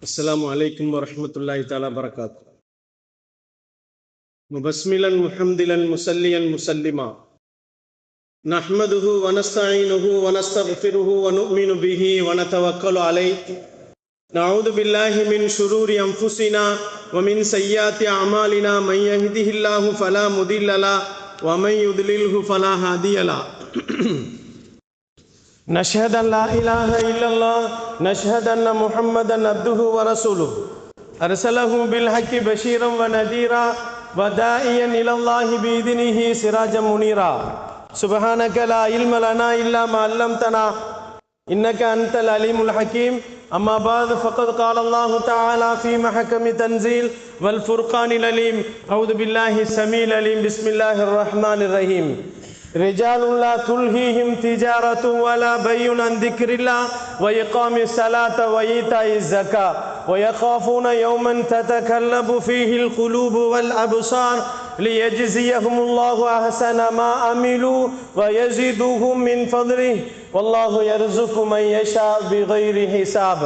السلام عليكم ورحمة الله تعالى وبركاته. مبسملا محمدلا مسليا مسلما نحمده ونستعينه ونستغفره ونؤمن به ونتوكل عليه نعوذ بالله من شرور أنفسنا ومن سيئات أعمالنا من يهده الله فلا مضل له ومن يضلله فلا هادي له نشهد أن لا إله إلا الله نشهد أن محمدا عبده ورسوله أرسله بالحق بشيرا ونذيرا وداعيا إلى الله بإذنه سراجا منيرا سبحانك لا علم لنا إلا ما علمتنا إنك أنت العليم الحكيم أما بعد فقد قال الله تعالى في محكم تنزيل والفرقان العليم أعوذ بالله السميع العليم بسم الله الرحمن الرحيم رجال لا تلهيهم تجارة ولا بيع عن ذكر الله وإقام الصلاة وإيتاء الزكاة ويخافون يوما تتقلب فيه القلوب والأبصار ليجزيهم الله أحسن ما عملوا ويزيدهم من فضله والله يرزق من يشاء بغير حساب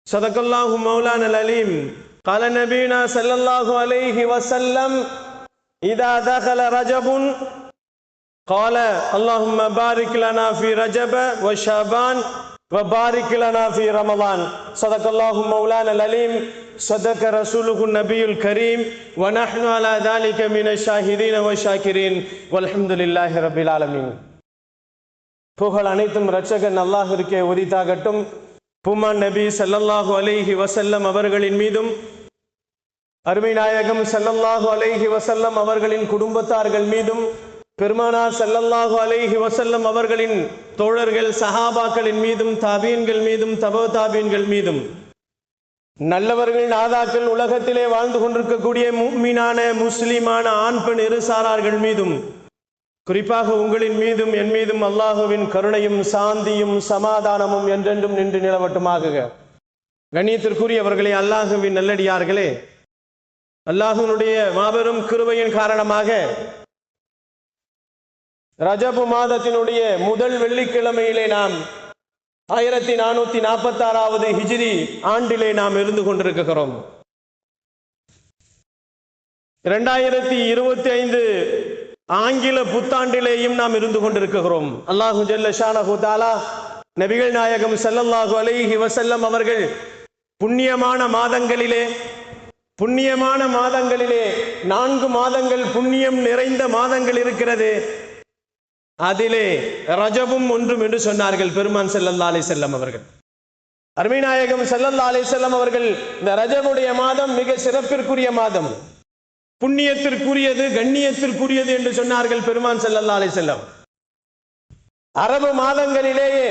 صدق الله مولانا العليم قال نبينا صلى الله عليه وسلم إذا دخل رجب قال اللهم بارك لنا في رجب وشعبان وبارك لنا في رمضان صدق الله مولانا العليم صدق رسوله النبي الكريم ونحن على ذلك من الشاهدين والشاكرين والحمد لله رب العالمين. புகழ் அனைத்தும் இரட்சகன் அல்லாஹ்விற்கே உரித்தாகட்டும். பூமான் நபி ஸல்லல்லாஹு அலைஹி வஸல்லம் அவர்களின் மீதும் அருமை நாயகம் ஸல்லல்லாஹு அலைஹி வஸல்லம் அவர்களின் குடும்பத்தார்கள் மீதும் பெருமானார் ஸல்லல்லாஹு அலைஹி வஸல்லம் அவர்களின் தோழர்கள் சஹாபாக்களின் மீதும் தாபீன்கள் மீதும் தபோ தாபீன்கள் மீதும் நல்லவர்கள் நாதாக்கள் உலகத்திலே வாழ்ந்து கொண்டிருக்கக்கூடிய முஃமினான முஸ்லிமான ஆண் பெண் இரு சாரார்கள் மீதும் குறிப்பாக உங்களின் மீதும் என் மீதும் அல்லாஹுவின் கருணையும் சாந்தியும் சமாதானமும் என்றென்றும் நின்று நிலவட்டுமாக. கண்ணியத்திற்குரியவர்களே, அல்லாஹுவின் நல்லடியார்களே, அல்லாஹுவினுடைய மாபெரும் கிருபையின் காரணமாக ரஜபு மாதத்தினுடைய முதல் வெள்ளிக்கிழமையிலே நாம் 1446வது ஹிஜ்ரி ஆண்டிலே நாம் இருந்து கொண்டிருக்கிறோம். 2025 ஆங்கில புத்தாண்டிலேயும் நாம் இருந்து கொண்டிருக்கிறோம். அல்லாஹு ஜல்ல ஷானஹு தஆலா நபிகள் நாயகம் ஸல்லல்லாஹு அலைஹி வஸல்லம் அவர்கள் புண்ணியமான மாதங்களிலே 4 மாதங்கள் புண்ணியம் நிறைந்த மாதங்கள் இருக்கிறது. அதிலே ரஜபும் ஒன்றும் என்று சொன்னார்கள் பெருமான் ஸல்லல்லாஹு அலைஹி வஸல்லம் அவர்கள். அருமை நாயகம் ஸல்லல்லாஹு அலைஹி வஸல்லம் அவர்கள் இந்த ரஜபுடைய மாதம் மிக சிறப்பிற்குரிய மாதம், புண்ணியத்திற்குரியது, கண்ணியத்திற்குரியது என்று சொன்னார்கள் பெருமான் ஸல்லல்லாஹு அலைஹி வஸல்லம். அரபு மாதங்களிலேயே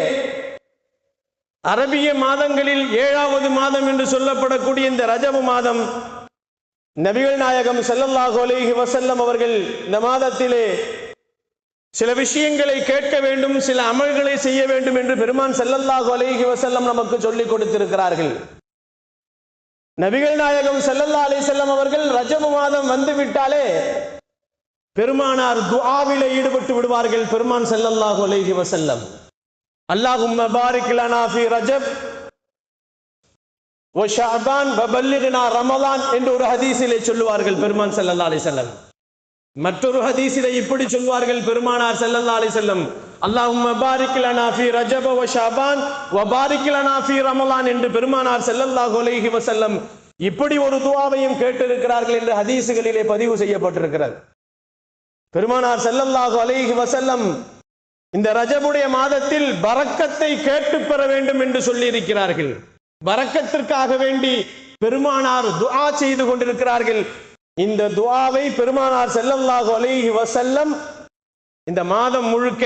அரபிய மாதங்களில் 7வது மாதம் என்று சொல்லப்படக்கூடிய இந்த ரஜபு மாதம் நபிகள் நாயகம் ஸல்லல்லாஹு அலைஹி வஸல்லம் அவர்கள் இந்த மாதத்திலே சில விஷயங்களை கேட்க வேண்டும், சில அமல்களை செய்ய வேண்டும் என்று பெருமான் ஸல்லல்லாஹு அலைஹி வஸல்லம் நமக்கு சொல்லிக் கொடுத்திருக்கிறார்கள். நபிகள் நாயகம் ஸல்லல்லாஹு அலைஹி வஸல்லம் அவர்கள் ரஜபு மாதம் வந்து விட்டாலே பெருமானார் துஆவிலே ஈடுபட்டு விடுவார்கள். பெருமான் ஸல்லல்லாஹு அலைஹி வஸல்லம் அல்லாஹும்ம பாரிக் லனா ஃபீ ரஜப் வ ஷஅபான் வ பல்லிக்னா ரமலான் என்று ஒரு ஹதீஸிலே சொல்லுவார்கள் பெருமான் ஸல்லல்லாஹு அலைஹி வஸல்லம். மற்றொரு ஹதீஸிலே இப்படி சொல்வார்கள் பெருமானார் ஸல்லல்லாஹு அலைஹி வஸல்லம், அல்லாஹும்ம பாரிக் லனா ஃபீ ரஜப வ ஷஅபான் வ பாரிக் லனா ஃபீ ரமலான் என்று பெருமானார் ஸல்லல்லாஹு அலைஹி வஸல்லம் இப்படி ஒரு துஆவையும் கேட்டிருக்கிறார்கள் என்று ஹதீஸுகளிலே பதிவு செய்யப்பட்டிருக்கிறது. பெருமானார் ஸல்லல்லாஹு அலைஹி வஸல்லம் இந்த ரஜபுடைய மாதத்தில் பரக்கத்தை கேட்டு பெற வேண்டும் என்று சொல்லி இருக்கிறார்கள். பரக்கத்திற்காக வேண்டி பெருமானார் துஆ செய்து கொண்டிருக்கிறார்கள். இந்த துஆவை பெருமானார் ஸல்லல்லாஹு அலைஹி வஸல்லம் இந்த மாதம் முழுக்க,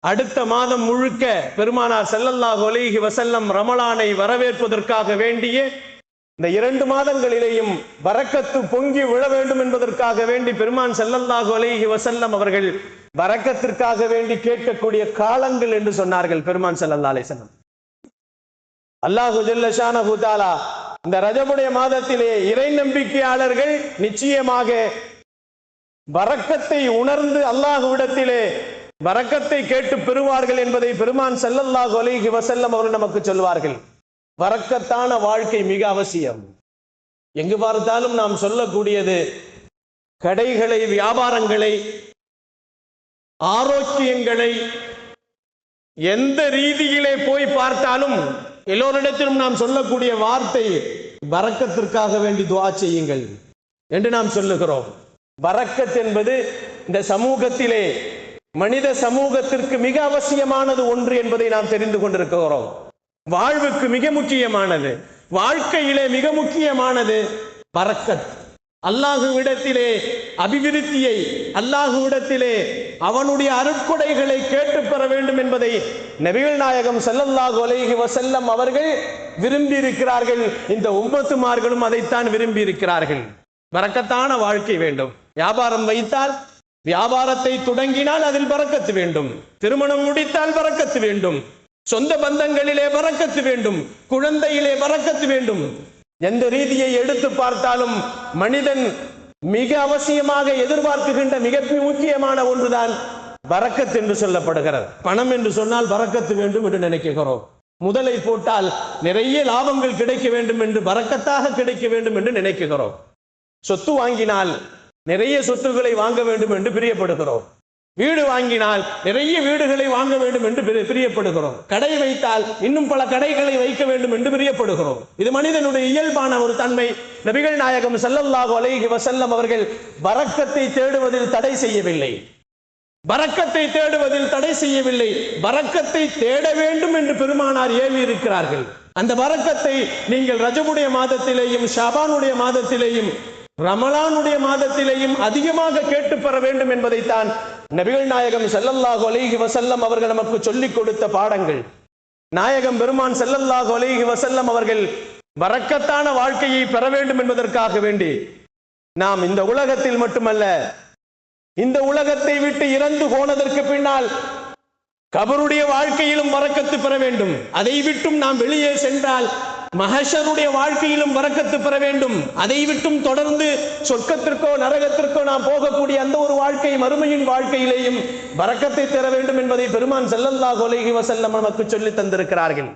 அடுத்த மாதம் முழுக்க பெருமானார் ஸல்லல்லாஹு அலைஹி வஸல்லம் ரமலானை வரவேற்பதற்காக வேண்டிய இந்த 2 மாதங்களிலேயும் பரக்கத்து பொங்கி விழ வேண்டும் என்பதற்காக வேண்டி பெருமான் ஸல்லல்லாஹு அலைஹி வஸல்லம் அவர்கள் பரக்கத்திற்காக வேண்டி கேட்கக்கூடிய காலங்கள் என்று சொன்னார்கள் பெருமான் ஸல்லல்லாஹு அலைஹி வஸல்லம். அல்லாஹு ஜல்ல ஷானஹு தஆலா இந்த ரஜபுடைய மாதத்திலே இறை நம்பிக்கையாளர்கள் நிச்சயமாக பரக்கத்தை உணர்ந்து அல்லாஹ்விடத்திலே பரக்கத்தை கேட்டு பெறுவார்கள் என்பதை பெருமான் ஸல்லல்லாஹு அலைஹி வஸல்லம் அவர்கள் நமக்கு சொல்வார்கள். பரக்கத்தான வாழ்க்கை மிக அவசியம். எங்கு பார்த்தாலும் நாம் சொல்லக்கூடியது கடைகளை, வியாபாரங்களை, ஆரோக்கியங்களை, எந்த ரீதியிலே போய் பார்த்தாலும் எல்லோரிடத்திலும் நாம் சொல்லக்கூடிய வார்த்தை பரக்கத்திற்காக வேண்டி துஆ செய்யுங்கள் என்று நாம் சொல்லுகிறோம். பரக்கத் என்பது இந்த சமூகத்திலே மனித சமூகத்திற்கு மிக அவசியமானது ஒன்று என்பதை நாம் தெரிந்து கொண்டிருக்கிறோம். வாழ்வுக்கு மிக முக்கியமானது, வாழ்க்கையிலே மிக முக்கியமானது பரக்கத். அல்லாஹுவிடத்திலே அபிவிருத்தியை, அல்லாஹுவிடத்திலே அவனுடைய அருட்கொடைகளை கேட்டு பெற வேண்டும் என்பதை நபிகள் நாயகம் ஸல்லல்லாஹு அலைஹி வஸல்லம் அவர்கள் விரும்பி இருக்கிறார்கள். இந்த உம்மத்துமார்களும் அதைத்தான் விரும்பி இருக்கிறார்கள். பரக்கத்தான வாழ்க்கை வேண்டும். வியாபாரம் வைத்தால், வியாபாரத்தை தொடங்கினால் அதில் பரக்கத்து வேண்டும். திருமணம் முடித்தால் பரக்கத்து வேண்டும். சொந்த பந்தங்களிலே பரக்கத்து வேண்டும். குழந்தையிலே பரக்கத்து வேண்டும். எந்த ரீதியை எடுத்து பார்த்தாலும் மனிதன் மிக அவசியமாக எதிர்பார்க்குகின்ற மிக முக்கியமான ஒன்றுதான் பரக்கத் என்று சொல்லப்படுகிறது. பணம் என்று சொன்னால் பரக்கத்து வேண்டும் என்று நினைக்கிறோம். முதலை போட்டால் நிறைய லாபங்கள் கிடைக்க வேண்டும் என்று, பரக்கத்தாக கிடைக்க வேண்டும் என்று நினைக்கிறோம். சொத்து வாங்கினால் நிறைய சொத்துக்களை வாங்க வேண்டும் என்று பிரியப்படுகிறோம். வீடு வாங்கினால் நிறைய வீடுகளை வாங்க வேண்டும் என்று பிரியப்படுகிறோம். கடை வைத்தால் இன்னும் பல கடைகளை வைக்க வேண்டும் என்று பிரியப்படுகிறோம். இது மனிதனுடைய இயல்பான ஒரு தன்மை. நபிகள் நாயகம் ஸல்லல்லாஹு அலைஹி வஸல்லம் அவர்கள் பரக்கத்தை தேடுவதில் தடை செய்யவில்லை. பரக்கத்தை தேடுவதில் தடை செய்யவில்லை. பரக்கத்தை தேட வேண்டும் என்று பெருமானார் ஏவி இருக்கிறார்கள். அந்த பரக்கத்தை நீங்கள் ரஜபுடைய மாதத்திலேயும், ஷாபானுடைய மாதத்திலேயும், ரமலானுடைய மாதத்திலேயும் அதிகமாக கேட்டு பெற வேண்டும் என்பதைத்தான் நபிகள் நாயகம் ஸல்லல்லாஹு அலைஹி வஸல்லம் அவர்கள் நமக்கு சொல்லிக் கொடுத்த பாடங்கள். நாயகம் பெருமான் ஸல்லல்லாஹு அலைஹி வஸல்லம் அவர்கள் பரக்கத்தான வாழ்க்கையை பெற வேண்டும் என்பதற்காக வேண்டி நாம் இந்த உலகத்தில் மட்டுமல்ல, இந்த உலகத்தை விட்டு இறந்து போனதற்கு பின்னால் கபருடைய வாழ்க்கையிலும் பரக்கத்து பெற வேண்டும். அதை விட்டும் நாம் வெளியே சென்றால் மஹஷருடைய வாழ்க்கையிலும் பரக்கத்து பெற வேண்டும். அதை விட்டும் தொடர்ந்து சொர்க்கத்திற்கோ நரகத்திற்கோ நாம் போகக்கூடிய அந்த ஒரு வாழ்க்கை, மறுமையின் வாழ்க்கையிலேயும் பரக்கத்தை பெற வேண்டும் என்பதை பெருமான் ஸல்லல்லாஹு அலைஹி வஸல்லம் நமக்கு சொல்லி தந்திருக்கிறார்கள்.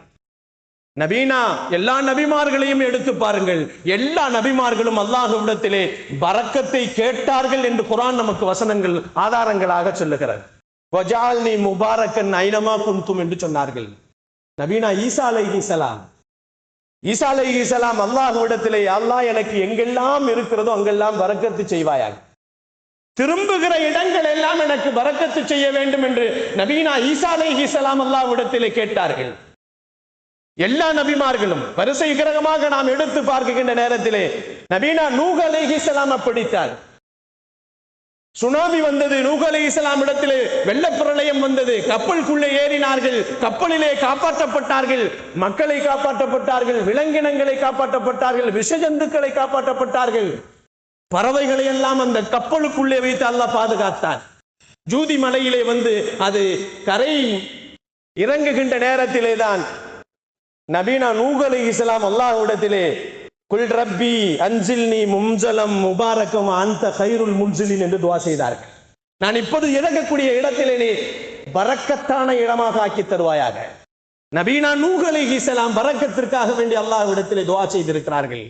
நபீனா, எல்லா நபிமார்களையும் எடுத்து பாருங்கள். எல்லா நபிமார்களும் அல்லாஹ்விடத்திலே பரக்கத்தை கேட்டார்கள் என்று குர்ஆன் நமக்கு வசனங்கள் ஆதாரங்களாக சொல்லுகிறது. வஜஅல்னி முபாரக்கன் ஐனமா குன்தும் என்று சொன்னார்கள். நபீனா ஈசா அலைஹிஸ்ஸலாம், ஈசா அலைஹிஸ்ஸலாம் அல்லாஹ்விடத்திலே, அல்லாஹ் எனக்கு எங்கெல்லாம் இருக்கிறதோ அங்கெல்லாம் பரக்கத்து செய்வாயாக, திரும்புகிற இடங்கள் எல்லாம் எனக்கு பரக்கத்து செய்ய வேண்டும் என்று நபீனா ஈசா அலைஹிஸ்ஸலாம் அல்லாஹ்விடத்திலே கேட்டார்கள். எல்லா நபிமார்களும் வரிசை கிரகமாக நாம் எடுத்து பார்க்கின்ற நேரத்திலே நபீனா நூஹ் அலைஹிஸ்ஸலாம் அப்படித்தான். சுனாமி வந்தது, நூஹ் அலைஹிஸ்ஸலாம் இடத்திலே வெள்ளப்பிரளயம் வந்தது, கப்பலுக்குள்ளே ஏறினார்கள், கப்பலிலே காப்பாற்றப்பட்டார்கள், மக்களை காப்பாற்றப்பட்டார்கள், விலங்கினங்களை காப்பாற்றப்பட்டார்கள், விஷஜந்துக்களை காப்பாற்றப்பட்டார்கள், பறவைகளை எல்லாம் அந்த கப்பலுக்குள்ளே வைத்து அல்லாஹ் பாதுகாத்தார். ஜூதி மலையிலே வந்து அது கரை இறங்குகின்ற நேரத்திலே தான் நபீனா நூஹ் அலைஹிஸ்ஸலாம் அல்லாஹ்விடத்திலே குல் ரப்பி அன்சில்னி மும்சலம் முபாரக்கம் அந்த கைருல் முன்சிலின் என்று துஆ செய்தார்கள். நான் இப்போது இறங்கக்கூடிய இடத்திலே நீ பரக்கத்தான இடமாக ஆக்கி தருவாயாக. நபீனா நூஹ் அலைஹிஸ்ஸலாம் பரக்கத்திற்காக வேண்டி அல்லாஹ்விடத்திலே துஆ செய்திருக்கிறார்கள்.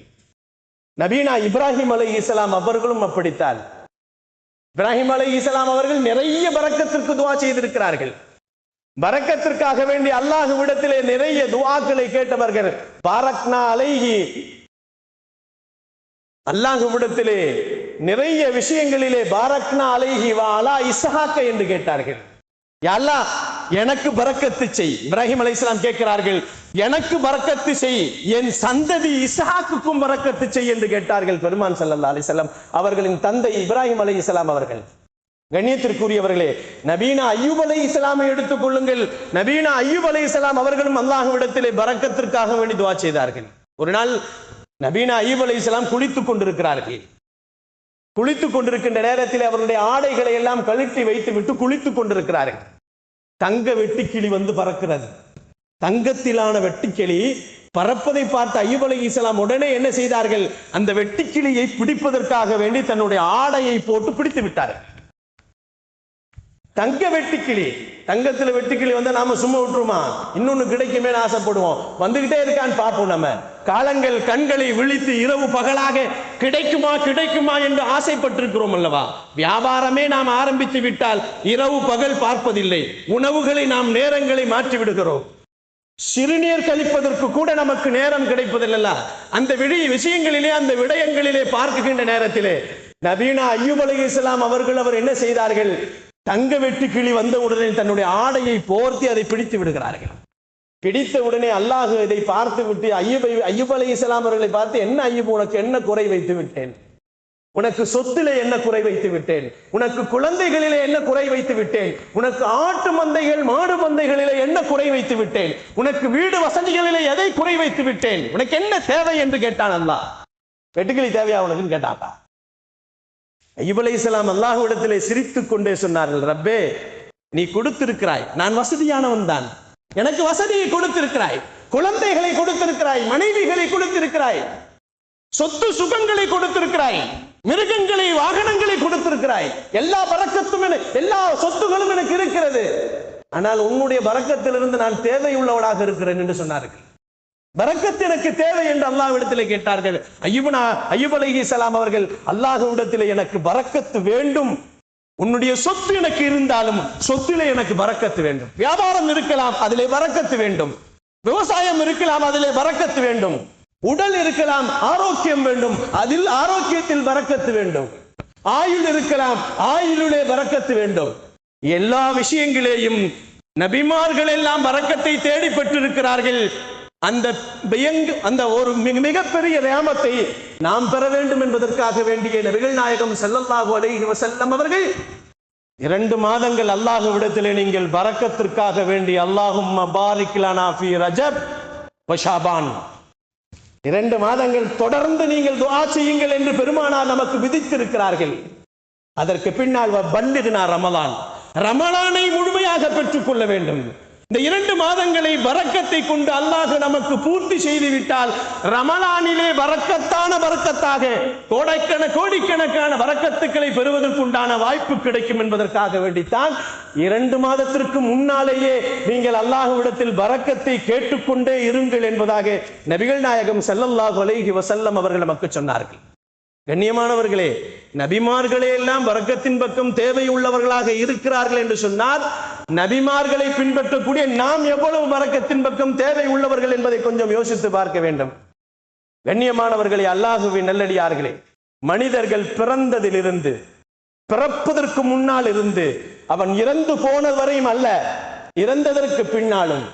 நபீனா இப்ராஹிம் அலைஹிஸ்ஸலாம் அவர்களும் அப்படித்தான். இப்ராஹிம் அலைஹிஸ்ஸலாம் அவர்கள் நிறைய பரக்கத்திற்கு துஆ செய்திருக்கிறார்கள். பரக்கத்திற்காக வேண்டி அல்லாஹ்விடத்திலே நிறைய துஆக்களை கேட்டவர்கள். பாரக்னா அலைஹி, அல்லாஹ்விடத்திலே நிறைய விஷயங்களிலே பாரக்னா அலைஹி வ அலா இஸ்ஹாக் என்று கேட்டார்கள். யா அல்லாஹ் எனக்கு பரக்கத்து செய். இப்ராஹிம் அலைஹிஸ்ஸலாம் கேட்கிறார்கள், எனக்கு பரக்கத்து செய், என் சந்ததி இஸ்ஹாக்குக்கும் பரக்கத்து செய் என்று கேட்டார்கள். பெருமான் ஸல்லல்லாஹு அலைஹி வஸல்லம் அவர்களின் தந்தை இப்ராஹிம் அலைஹிஸ்ஸலாம் அவர்கள். கண்ணியத்திற்குரியவர்களே, நபீனா அய்யூப் அலைஹிஸ்ஸலாமை எடுத்துக் கொள்ளுங்கள். நபீனா அய்யூப் அலைஹிஸ்ஸலாம் அவர்களும் அல்லாஹ்விடத்திலே பரக்கத்திற்காக வேண்டி துஆ செய்தார்கள். ஒரு நாள் நபீனா அய்யூப் அலைஹிஸ்ஸலாம் குளித்துக் கொண்டிருக்கிறார்கள். குளித்துக் கொண்டிருக்கின்ற நேரத்தில் அவருடைய ஆடைகளை எல்லாம் கழற்றி வைத்து விட்டு குளித்துக் கொண்டிருக்கிறார்கள். தங்க வெட்டுக்கிளி வந்து பறக்கிறது. தங்கத்திலான வெட்டுக்கிளி பறப்பதை பார்த்த அய்யூப் அலைஹிஸ்ஸலாம் உடனே என்ன செய்தார்கள்? அந்த வெட்டுக்கிளியை பிடிப்பதற்காக வேண்டி தன்னுடைய ஆடையை போட்டு பிடித்து விட்டார்கள். தங்க வெட்டுக்கிளி, தங்கத்துல வெட்டுக்கிளி வந்தா நாம சும்மா விட்டுருமா? இன்னொன்னு கிடைக்குமே ஆசைப்படுவோம். வந்துகிட்டே இருக்கான்னு பார்ப்போம். நம்ம காலங்கள் கண்களை விழித்து இரவு பகலாக கிடைக்குமா கிடைக்குமா என்று ஆசைப்பட்டிருக்கிறோம் அல்லவா? வியாபாரமே நாம் ஆரம்பித்து விட்டால் இரவு பகல் பார்ப்பதில்லை. உணவுகளை நாம் நேரங்களை மாற்றி விடுகிறோம். சிறுநீர் கழிப்பதற்கு கூட நமக்கு நேரம் கிடைப்பதில்லை. அந்த விஷயங்களிலே, அந்த விடயங்களிலே பார்க்கின்ற நேரத்திலே நபீனா அய்யூப் அலைஹிஸ்ஸலாம் அவர் என்ன செய்தார்கள்? தங்க வெட்டுக்கிளி வந்த உடனே தன்னுடைய ஆடையை போர்த்தி அதை பிடித்து விடுகிறார்கள். பிடித்த உடனே அல்லாஹ் இதை பார்த்து விட்டு அய்யூப் அலைஹிஸ்ஸலாம் அவர்களை பார்த்து, என்ன அய்யூப், உனக்கு என்ன குறை வைத்து விட்டேன்? உனக்கு சொத்திலே என்ன குறை வைத்து விட்டேன்? உனக்கு குழந்தைகளிலே என்ன குறை வைத்து விட்டேன்? உனக்கு ஆட்டு மந்தைகள் மாடு மந்தைகளிலே என்ன குறை வைத்து விட்டேன்? உனக்கு வீடு வசதிகளிலே எதை குறை வைத்து விட்டேன்? உனக்கு என்ன தேவை என்று கேட்டான் அல்லாஹ். வெட்டுக்கிளி தேவையா உனக்குன்னு கேட்டாங்க. அய்யூப் அலைஹிஸ்ஸலாம் அல்லாஹ்விடத்திலே சிரித்துக் கொண்டே சொன்னார்கள், ரப்பே, நீ கொடுத்திருக்கிறாய், நான் வசதியானவன் தான், எனக்கு வசதியை கொடுத்திருக்கிறாய், குழந்தைகளை கொடுத்திருக்கிறாய், மனைவிகளை கொடுத்திருக்கிறாய், சொத்து சுகங்களை கொடுத்திருக்கிறாய், மிருகங்களை வாகனங்களை கொடுத்திருக்கிறாய், எல்லா பரக்கத்தும் எல்லா சொத்துகளும் எனக்கு இருக்கிறது. ஆனால் உன்னுடைய பரக்கத்திலிருந்து நான் தேவையுள்ளவனாக இருக்கிறேன் என்று சொன்னார்கள். பரக்கத் எனக்கு தேவை என்று அல்லாஹ்விடத்திலே கேட்டார்கள். அய்யூப் அலைஹிஸ்ஸலாம் அவர்கள் அல்லாஹ்விடத்திலே எனக்கு பரக்கத்து வேண்டும், உன்னுடைய சொத்து எனக்கு இருந்தாலும் சொத்திலே எனக்கு பரக்கத்து வேண்டும். வியாபாரம் இருக்கலாம், அதிலே பரக்கத்து வேண்டும். விவசாயம் இருக்கலாம், அதிலே பரக்கத்து வேண்டும். உடல் இருக்கலாம், ஆரோக்கியம் வேண்டும், அதில் ஆரோக்கியத்தில் பரக்கத்து வேண்டும். ஆயுள் இருக்கலாம், ஆயுளிலே பரக்கத்து வேண்டும். எல்லா விஷயங்களையும் நபிமார்கள் எல்லாம் பரக்கத்தை தேடி பெற்றிருக்கிறார்கள். அந்த ஒரு மிகப்பெரிய நியாமத்தை நாம் பெற வேண்டும் என்பதற்காக வேண்டிய நபிகள் நாயகம் ஸல்லல்லாஹு அலைஹி வஸல்லம் அவர்கள் 2 மாதங்கள் அல்லாஹ்விடத்திலே நீங்கள் பரக்கத்திற்காக வேண்டி அல்லாஹும்ம பாரிக் லனா ஃபீ ரஜப் வ ஷாபான் 2 மாதங்கள் தொடர்ந்து நீங்கள் துஆ செய்யுங்கள் என்று பெருமானார் நமக்கு விதித்திருக்கிறார்கள். அதற்கு பின்னால் பல்லிக்னா ரமலான், ரமலானை முழுமையாக பெற்றுக் கொள்ள வேண்டும். இந்த 2 மாதங்களை பரக்கத்தை கொண்டு அல்லாஹ் நமக்கு பூர்த்தி செய்து விட்டால் ரமலானிலே பரக்கத்தாக கோடிக்கணக்கான பரக்கத்துக்களை பெறுவதற்குண்டான வாய்ப்பு கிடைக்கும் என்பதற்காக வேண்டித்தான் 2 மாதத்திற்கு முன்னாலேயே நீங்கள் அல்லாஹ்விடத்தில் பரக்கத்தை கேட்டுக்கொண்டே இருங்கள் என்பதாக நபிகள் நாயகம் ஸல்லல்லாஹு அலைஹி வஸல்லம் அவர்கள் நமக்கு சொன்னார்கள். கண்ணியமானவர்களே, நபிமார்களே எல்லாம் பரக்கத்தின் பக்கம் தேவை உள்ளவர்களாக இருக்கிறார்கள் என்று சொன்னார், நபிமார்களை பின்பற்றக்கூடிய நாம் எவ்வளவு பரக்கத்தின் பக்கம் தேவை உள்ளவர்கள் என்பதை கொஞ்சம் யோசித்து பார்க்க வேண்டும். கண்ணியமானவர்களே, அல்லாஹுவின் நல்லடியார்களே, மனிதர்கள் பிறந்ததிலிருந்து, பிறப்பதற்கு முன்னால் இருந்து, அவன் இறந்து போன வரையும் அல்ல, இறந்ததற்கு பின்னாலும்,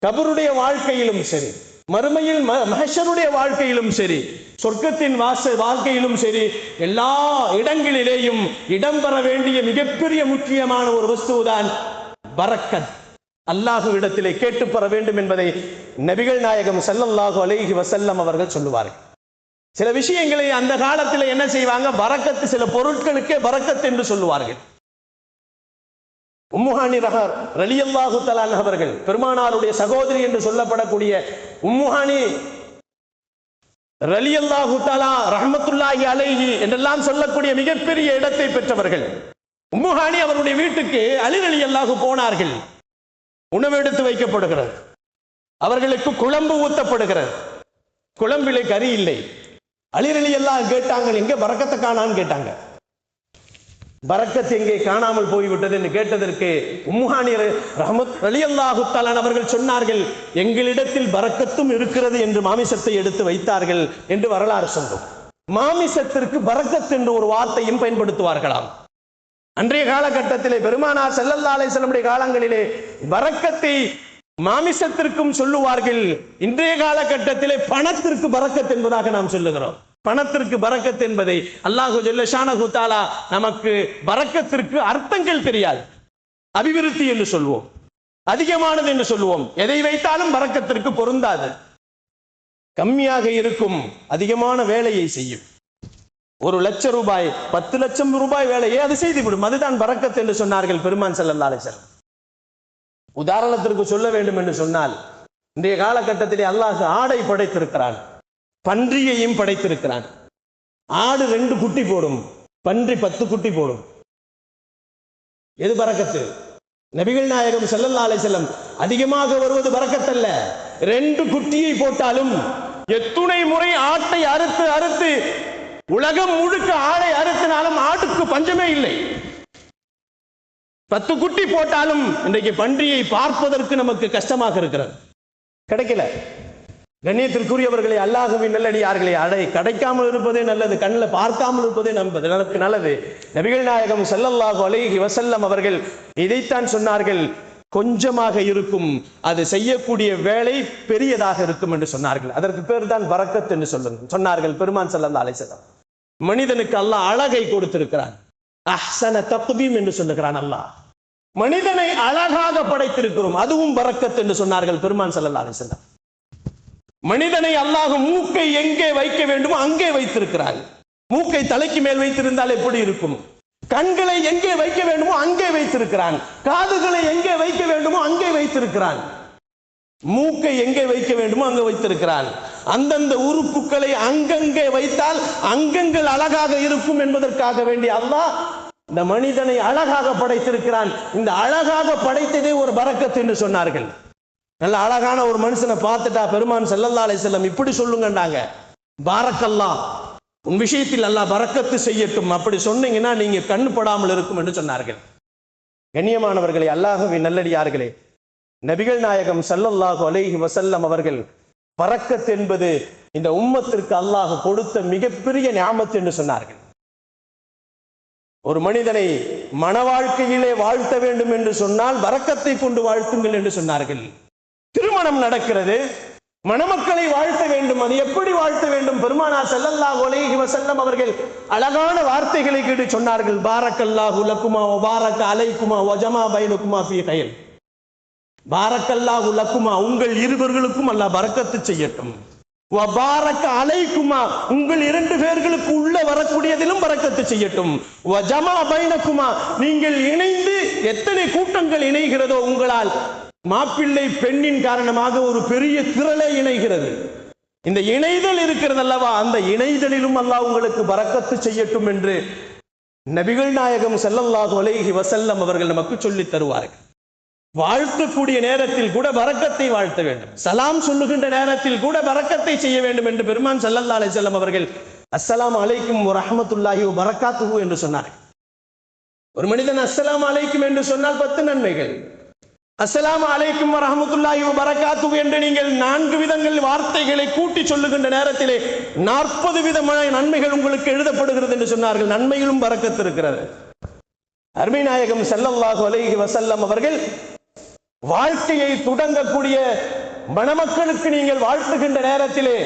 கபருடைய வாழ்க்கையிலும் சரி, மறுமையில் மஹ்ஷருடைய வாழ்க்கையிலும் சரி, சொர்க்கத்தின் வாழ்க்கையிலும் சரி, எல்லா இடங்களிலேயும் இடம்பெற வேண்டிய மிகப்பெரிய முக்கியமான ஒரு வஸ்துதான் பரக்கத். அல்லாஹ்விடத்திலே கேட்டு பெற வேண்டும் என்பதை நபிகள் நாயகம் ஸல்லல்லாஹு அலைஹி வஸல்லம் அவர்கள் சொல்லுவார்கள். சில விஷயங்களை அந்த காலத்தில் என்ன செய்வாங்க, பரக்கத்து, சில பொருட்களுக்கே பரக்கத் என்று சொல்லுவார்கள். உம்முஹானி ரலியல்லாஹு தஆலா அவர்கள், பெருமானாருடைய சகோதரி என்று சொல்லப்படக்கூடிய உம்முஹானி ரலியல்லாஹு தஆலா ரஹ்மத்துல்லாஹி அலைஹி என்றெல்லாம் சொல்லக்கூடிய மிகப்பெரிய இடத்தை பெற்றவர்கள். உம்முஹானி அவருடைய வீட்டுக்கு அலி ரலியல்லாஹு போனார்கள். உணவு எடுத்து வைக்கப்படுகிறது, அவர்களுக்கு குழம்பு ஊத்தப்படுகிறது. குழம்பிலே கறி இல்லை. அலி ரலியல்லாஹு கேட்டாங்க, எங்க பரக்கத்தை காணான்னு கேட்டாங்க. பரக்கத் எங்கே காணாமல் போய்விட்டது என்று கேட்டதற்கு உம்முஹானி ரலியல்லாஹு தஆலா அவர்கள் சொன்னார்கள், எங்களிடத்தில் பரக்கத்தும் இருக்கிறது என்று மாமிசத்தை எடுத்து வைத்தார்கள் என்று வரலாறு சொல்லும். மாமிசத்திற்கு பரக்கத் என்று ஒரு வார்த்தையும் பயன்படுத்துவார்களாம். அன்றைய காலகட்டத்திலே பெருமானார் ஸல்லல்லாஹு அலைஹி வஸல்லம் காலங்களிலே பரக்கத்தை மாமிசத்திற்கும் சொல்லுவார்கள். இன்றைய காலகட்டத்திலே பணத்திற்கு பரக்கத் என்பதாக நாம் சொல்லுகிறோம். பணத்திற்கு பரக்கத் என்பதை அல்லாஹ் ஜல்ல ஷானஹு தஆலா நமக்கு பரக்கத்திற்கு அர்த்தங்கள் தெரியாது. அபிவிருத்தி என்று சொல்வோம், அதிகமானது என்று சொல்லுவோம். எதை வைத்தாலும் பரக்கத்திற்கு பொருந்தாது. கம்மியாக இருக்கும், அதிகமான வேலையை செய்யும். 1 லட்சம் ரூபாய் 10 லட்சம் ரூபாய் வேலையை அது செய்துவிடும். அதுதான் பரக்கத் என்று சொன்னார்கள் பெருமான் ஸல்லல்லாஹு அலைஹி வஸல்லம். உதாரணத்திற்கு சொல்ல வேண்டும் என்று சொன்னால், இன்றைய காலகட்டத்திலே அல்லாஹ் ஆடை படைத்திருக்கிறான், பன்றியையும் படைத்திருக்கிறான். ஆடு 2 குட்டி போடும், பன்றி 10 குட்டி போடும். எது பரக்கத்து? நபிகள் நாயகம் ஸல்லல்லாஹு அலைஹி வஸல்லம் அதிகமாக வருவது பரக்கத்தல்ல. 2 குட்டியை போட்டாலும் எத்துணை முறை ஆட்டை அறுத்து அறுத்து உலகம் முழுக்க ஆடை அறுத்தினாலும் ஆட்டுக்கு பஞ்சமே இல்லை. 10 குட்டி போட்டாலும் இன்றைக்கு பன்றியை பார்ப்பதற்கு நமக்கு கஷ்டமாக இருக்கிறது, கிடைக்கல. கண்ணியத்திற்குரியவர்களே, அல்லாஹ்வின் நல்லடியார்களே, அடை கிடைக்காமல் இருப்பதே நல்லது, கண்ணில் பார்க்காமல் இருப்பதே நமக்கு நல்லது. நபிகள் நாயகம் ஸல்லல்லாஹு அலைஹி வஸல்லம் அவர்கள் இதைத்தான் சொன்னார்கள், கொஞ்சமாக இருக்கும், அது செய்யக்கூடிய வேலை பெரியதாக இருக்கும் என்று சொன்னார்கள். அதற்கு பேர் தான் பரக்கத் என்று சொன்னார்கள் பெருமான் ஸல்லல்லாஹு அலைஹி வஸல்லம். மனிதனுக்கு அல்லாஹ் அழகை கொடுத்திருக்கிறான், அஹ்ஸன தக்வீம் என்று சொல்லுகிறான். அல்லாஹ் மனிதனை அழகாக படைத்திருக்கிறோம், அதுவும் பரக்கத் என்று சொன்னார்கள் பெருமான் ஸல்லல்லாஹு அலைஹி வஸல்லம். மனிதனை அல்லாஹ் மூக்கை எங்கே வைக்க வேண்டுமோ அங்கே வைத்திருக்கிறான். மூக்கை தலைக்கு மேல் வைத்திருந்தால் எப்படி இருக்கும்? கண்களை எங்கே வைக்க வேண்டுமோ அங்கே வைத்திருக்கிறான். காதுகளை எங்கே வைக்க வேண்டுமோ அங்கே வைத்திருக்கிறான். மூக்கை எங்கே வைக்க வேண்டுமோ அங்கே வைத்திருக்கிறான். அந்தந்த உறுப்புகளை அங்கங்கே வைத்தால் அங்கங்கள் அழகாக இருக்கும் என்பதற்காக வேண்டி அல்லாஹ் இந்த மனிதனை அழகாக படைத்திருக்கிறான். இந்த அழகாக படைத்ததே ஒரு பரக்கத் என்று சொன்னார்கள். நல்ல அழகான ஒரு மனுஷனை பார்த்துட்டா பெருமான் ஸல்லல்லாஹு அலைஹி வஸல்லம் இப்படி சொல்லுங்கண்டாங்க, பாரக்கல்லாஹ், உன் விஷயத்தில் அல்லாஹ் பரக்கத்து செய்யட்டும், அப்படி சொன்னீங்கன்னா நீங்க கண்ணு படாமல் இருக்கும் என்று சொன்னார்கள். கண்ணியமானவர்களே, அல்லாஹ்வின் நல்லடியார்களே, நபிகள் நாயகம் ஸல்லல்லாஹு அலைஹி வஸல்லம் அவர்கள் பரக்கத் என்பது இந்த உம்மத்திற்கு அல்லாஹ் கொடுத்த மிகப்பெரிய நியாமத் என்று சொன்னார்கள். ஒரு மனிதனை மன வாழ்க்கையிலே வாழ்த்த வேண்டும் என்று சொன்னால் பரக்கத்தை கொண்டு வாழ்த்துங்கள் என்று சொன்னார்கள். திருமணம் நடக்கிறது, மணமக்களை வாழ்த்த வேண்டும், அது எப்படி வாழ்த்த வேண்டும்? பெருமானார் ஸல்லல்லாஹு அலைஹி வஸல்லம் அவர்கள் அழகான வார்த்தைகளை கேட்டு சொன்னார்கள், பாரக்கல்லாஹு லக்குமா வ பாரக அலைக்குமா வ ஜமா பைனகுமா ஃபீ கைர். பாரக்கல்லாஹு லக்குமா, உங்கள் இருவர்களுக்கும் அல்லாஹ் பரக்கத்து செய்யட்டும். வ பாரக அலைக்குமா, உங்கள் 2 பேர்களுக்கு உள்ள வரக்கூடியதிலும் பரக்கத்து செய்யட்டும். வ ஜமா பைனகுமா, நீங்கள் இணைந்து எத்தனை கூட்டங்கள் இணைகிறதோ உங்களால், மாப்பிள்ளை பெண்ணின் காரணமாக ஒரு பெரிய திரளே இணைகிறது. இந்த இணைதல் இருக்கிறது அல்லவா, அந்த இணைதலிலும் அல்லாஹ் உங்களுக்கு பரக்கத்து செய்யட்டும் என்று நபிகள் நாயகம் ஸல்லல்லாஹு அலைஹி வஸல்லம் அவர்கள் நமக்கு சொல்லித் தருவார்கள். வாழ்த்தக்கூடிய நேரத்தில் கூட பரக்கத்தை வாழ்த்த வேண்டும், சலாம் சொல்லுகின்ற நேரத்தில் கூட பரக்கத்தை செய்ய வேண்டும் என்று பெருமான் ஸல்லல்லாஹு அலைஹி வஸல்லம் அவர்கள் அஸ்ஸலாமு அலைக்கும் வ ரஹ்மத்துல்லாஹி வ பரக்காத்துஹு என்று சொன்னார்கள். ஒரு மனிதன் அஸ்ஸலாமு அலைக்கும் என்று சொன்னால் 10 நன்மைகள். அஸ்ஸலாமு அலைக்கும் வ ரஹ்மத்துல்லாஹி வ பரக்காத்துஹு என்று நீங்கள் 4 விதங்கள் வார்த்தைகளை கூட்டி சொல்லுகின்ற நேரத்திலே 40 விதமான நன்மைகள் உங்களுக்கு எழுதப்படுகிறது என்று சொன்னார்கள். நன்மையிலும் பரக்கத்து இருக்கிறது. அருமை நாயகம் ஸல்லல்லாஹு அலைஹி வஸல்லம் அவர்கள் வாழ்க்கையை தொடங்கக்கூடிய மணமக்களுக்கு நீங்கள் வாழ்த்துகின்ற நேரத்திலே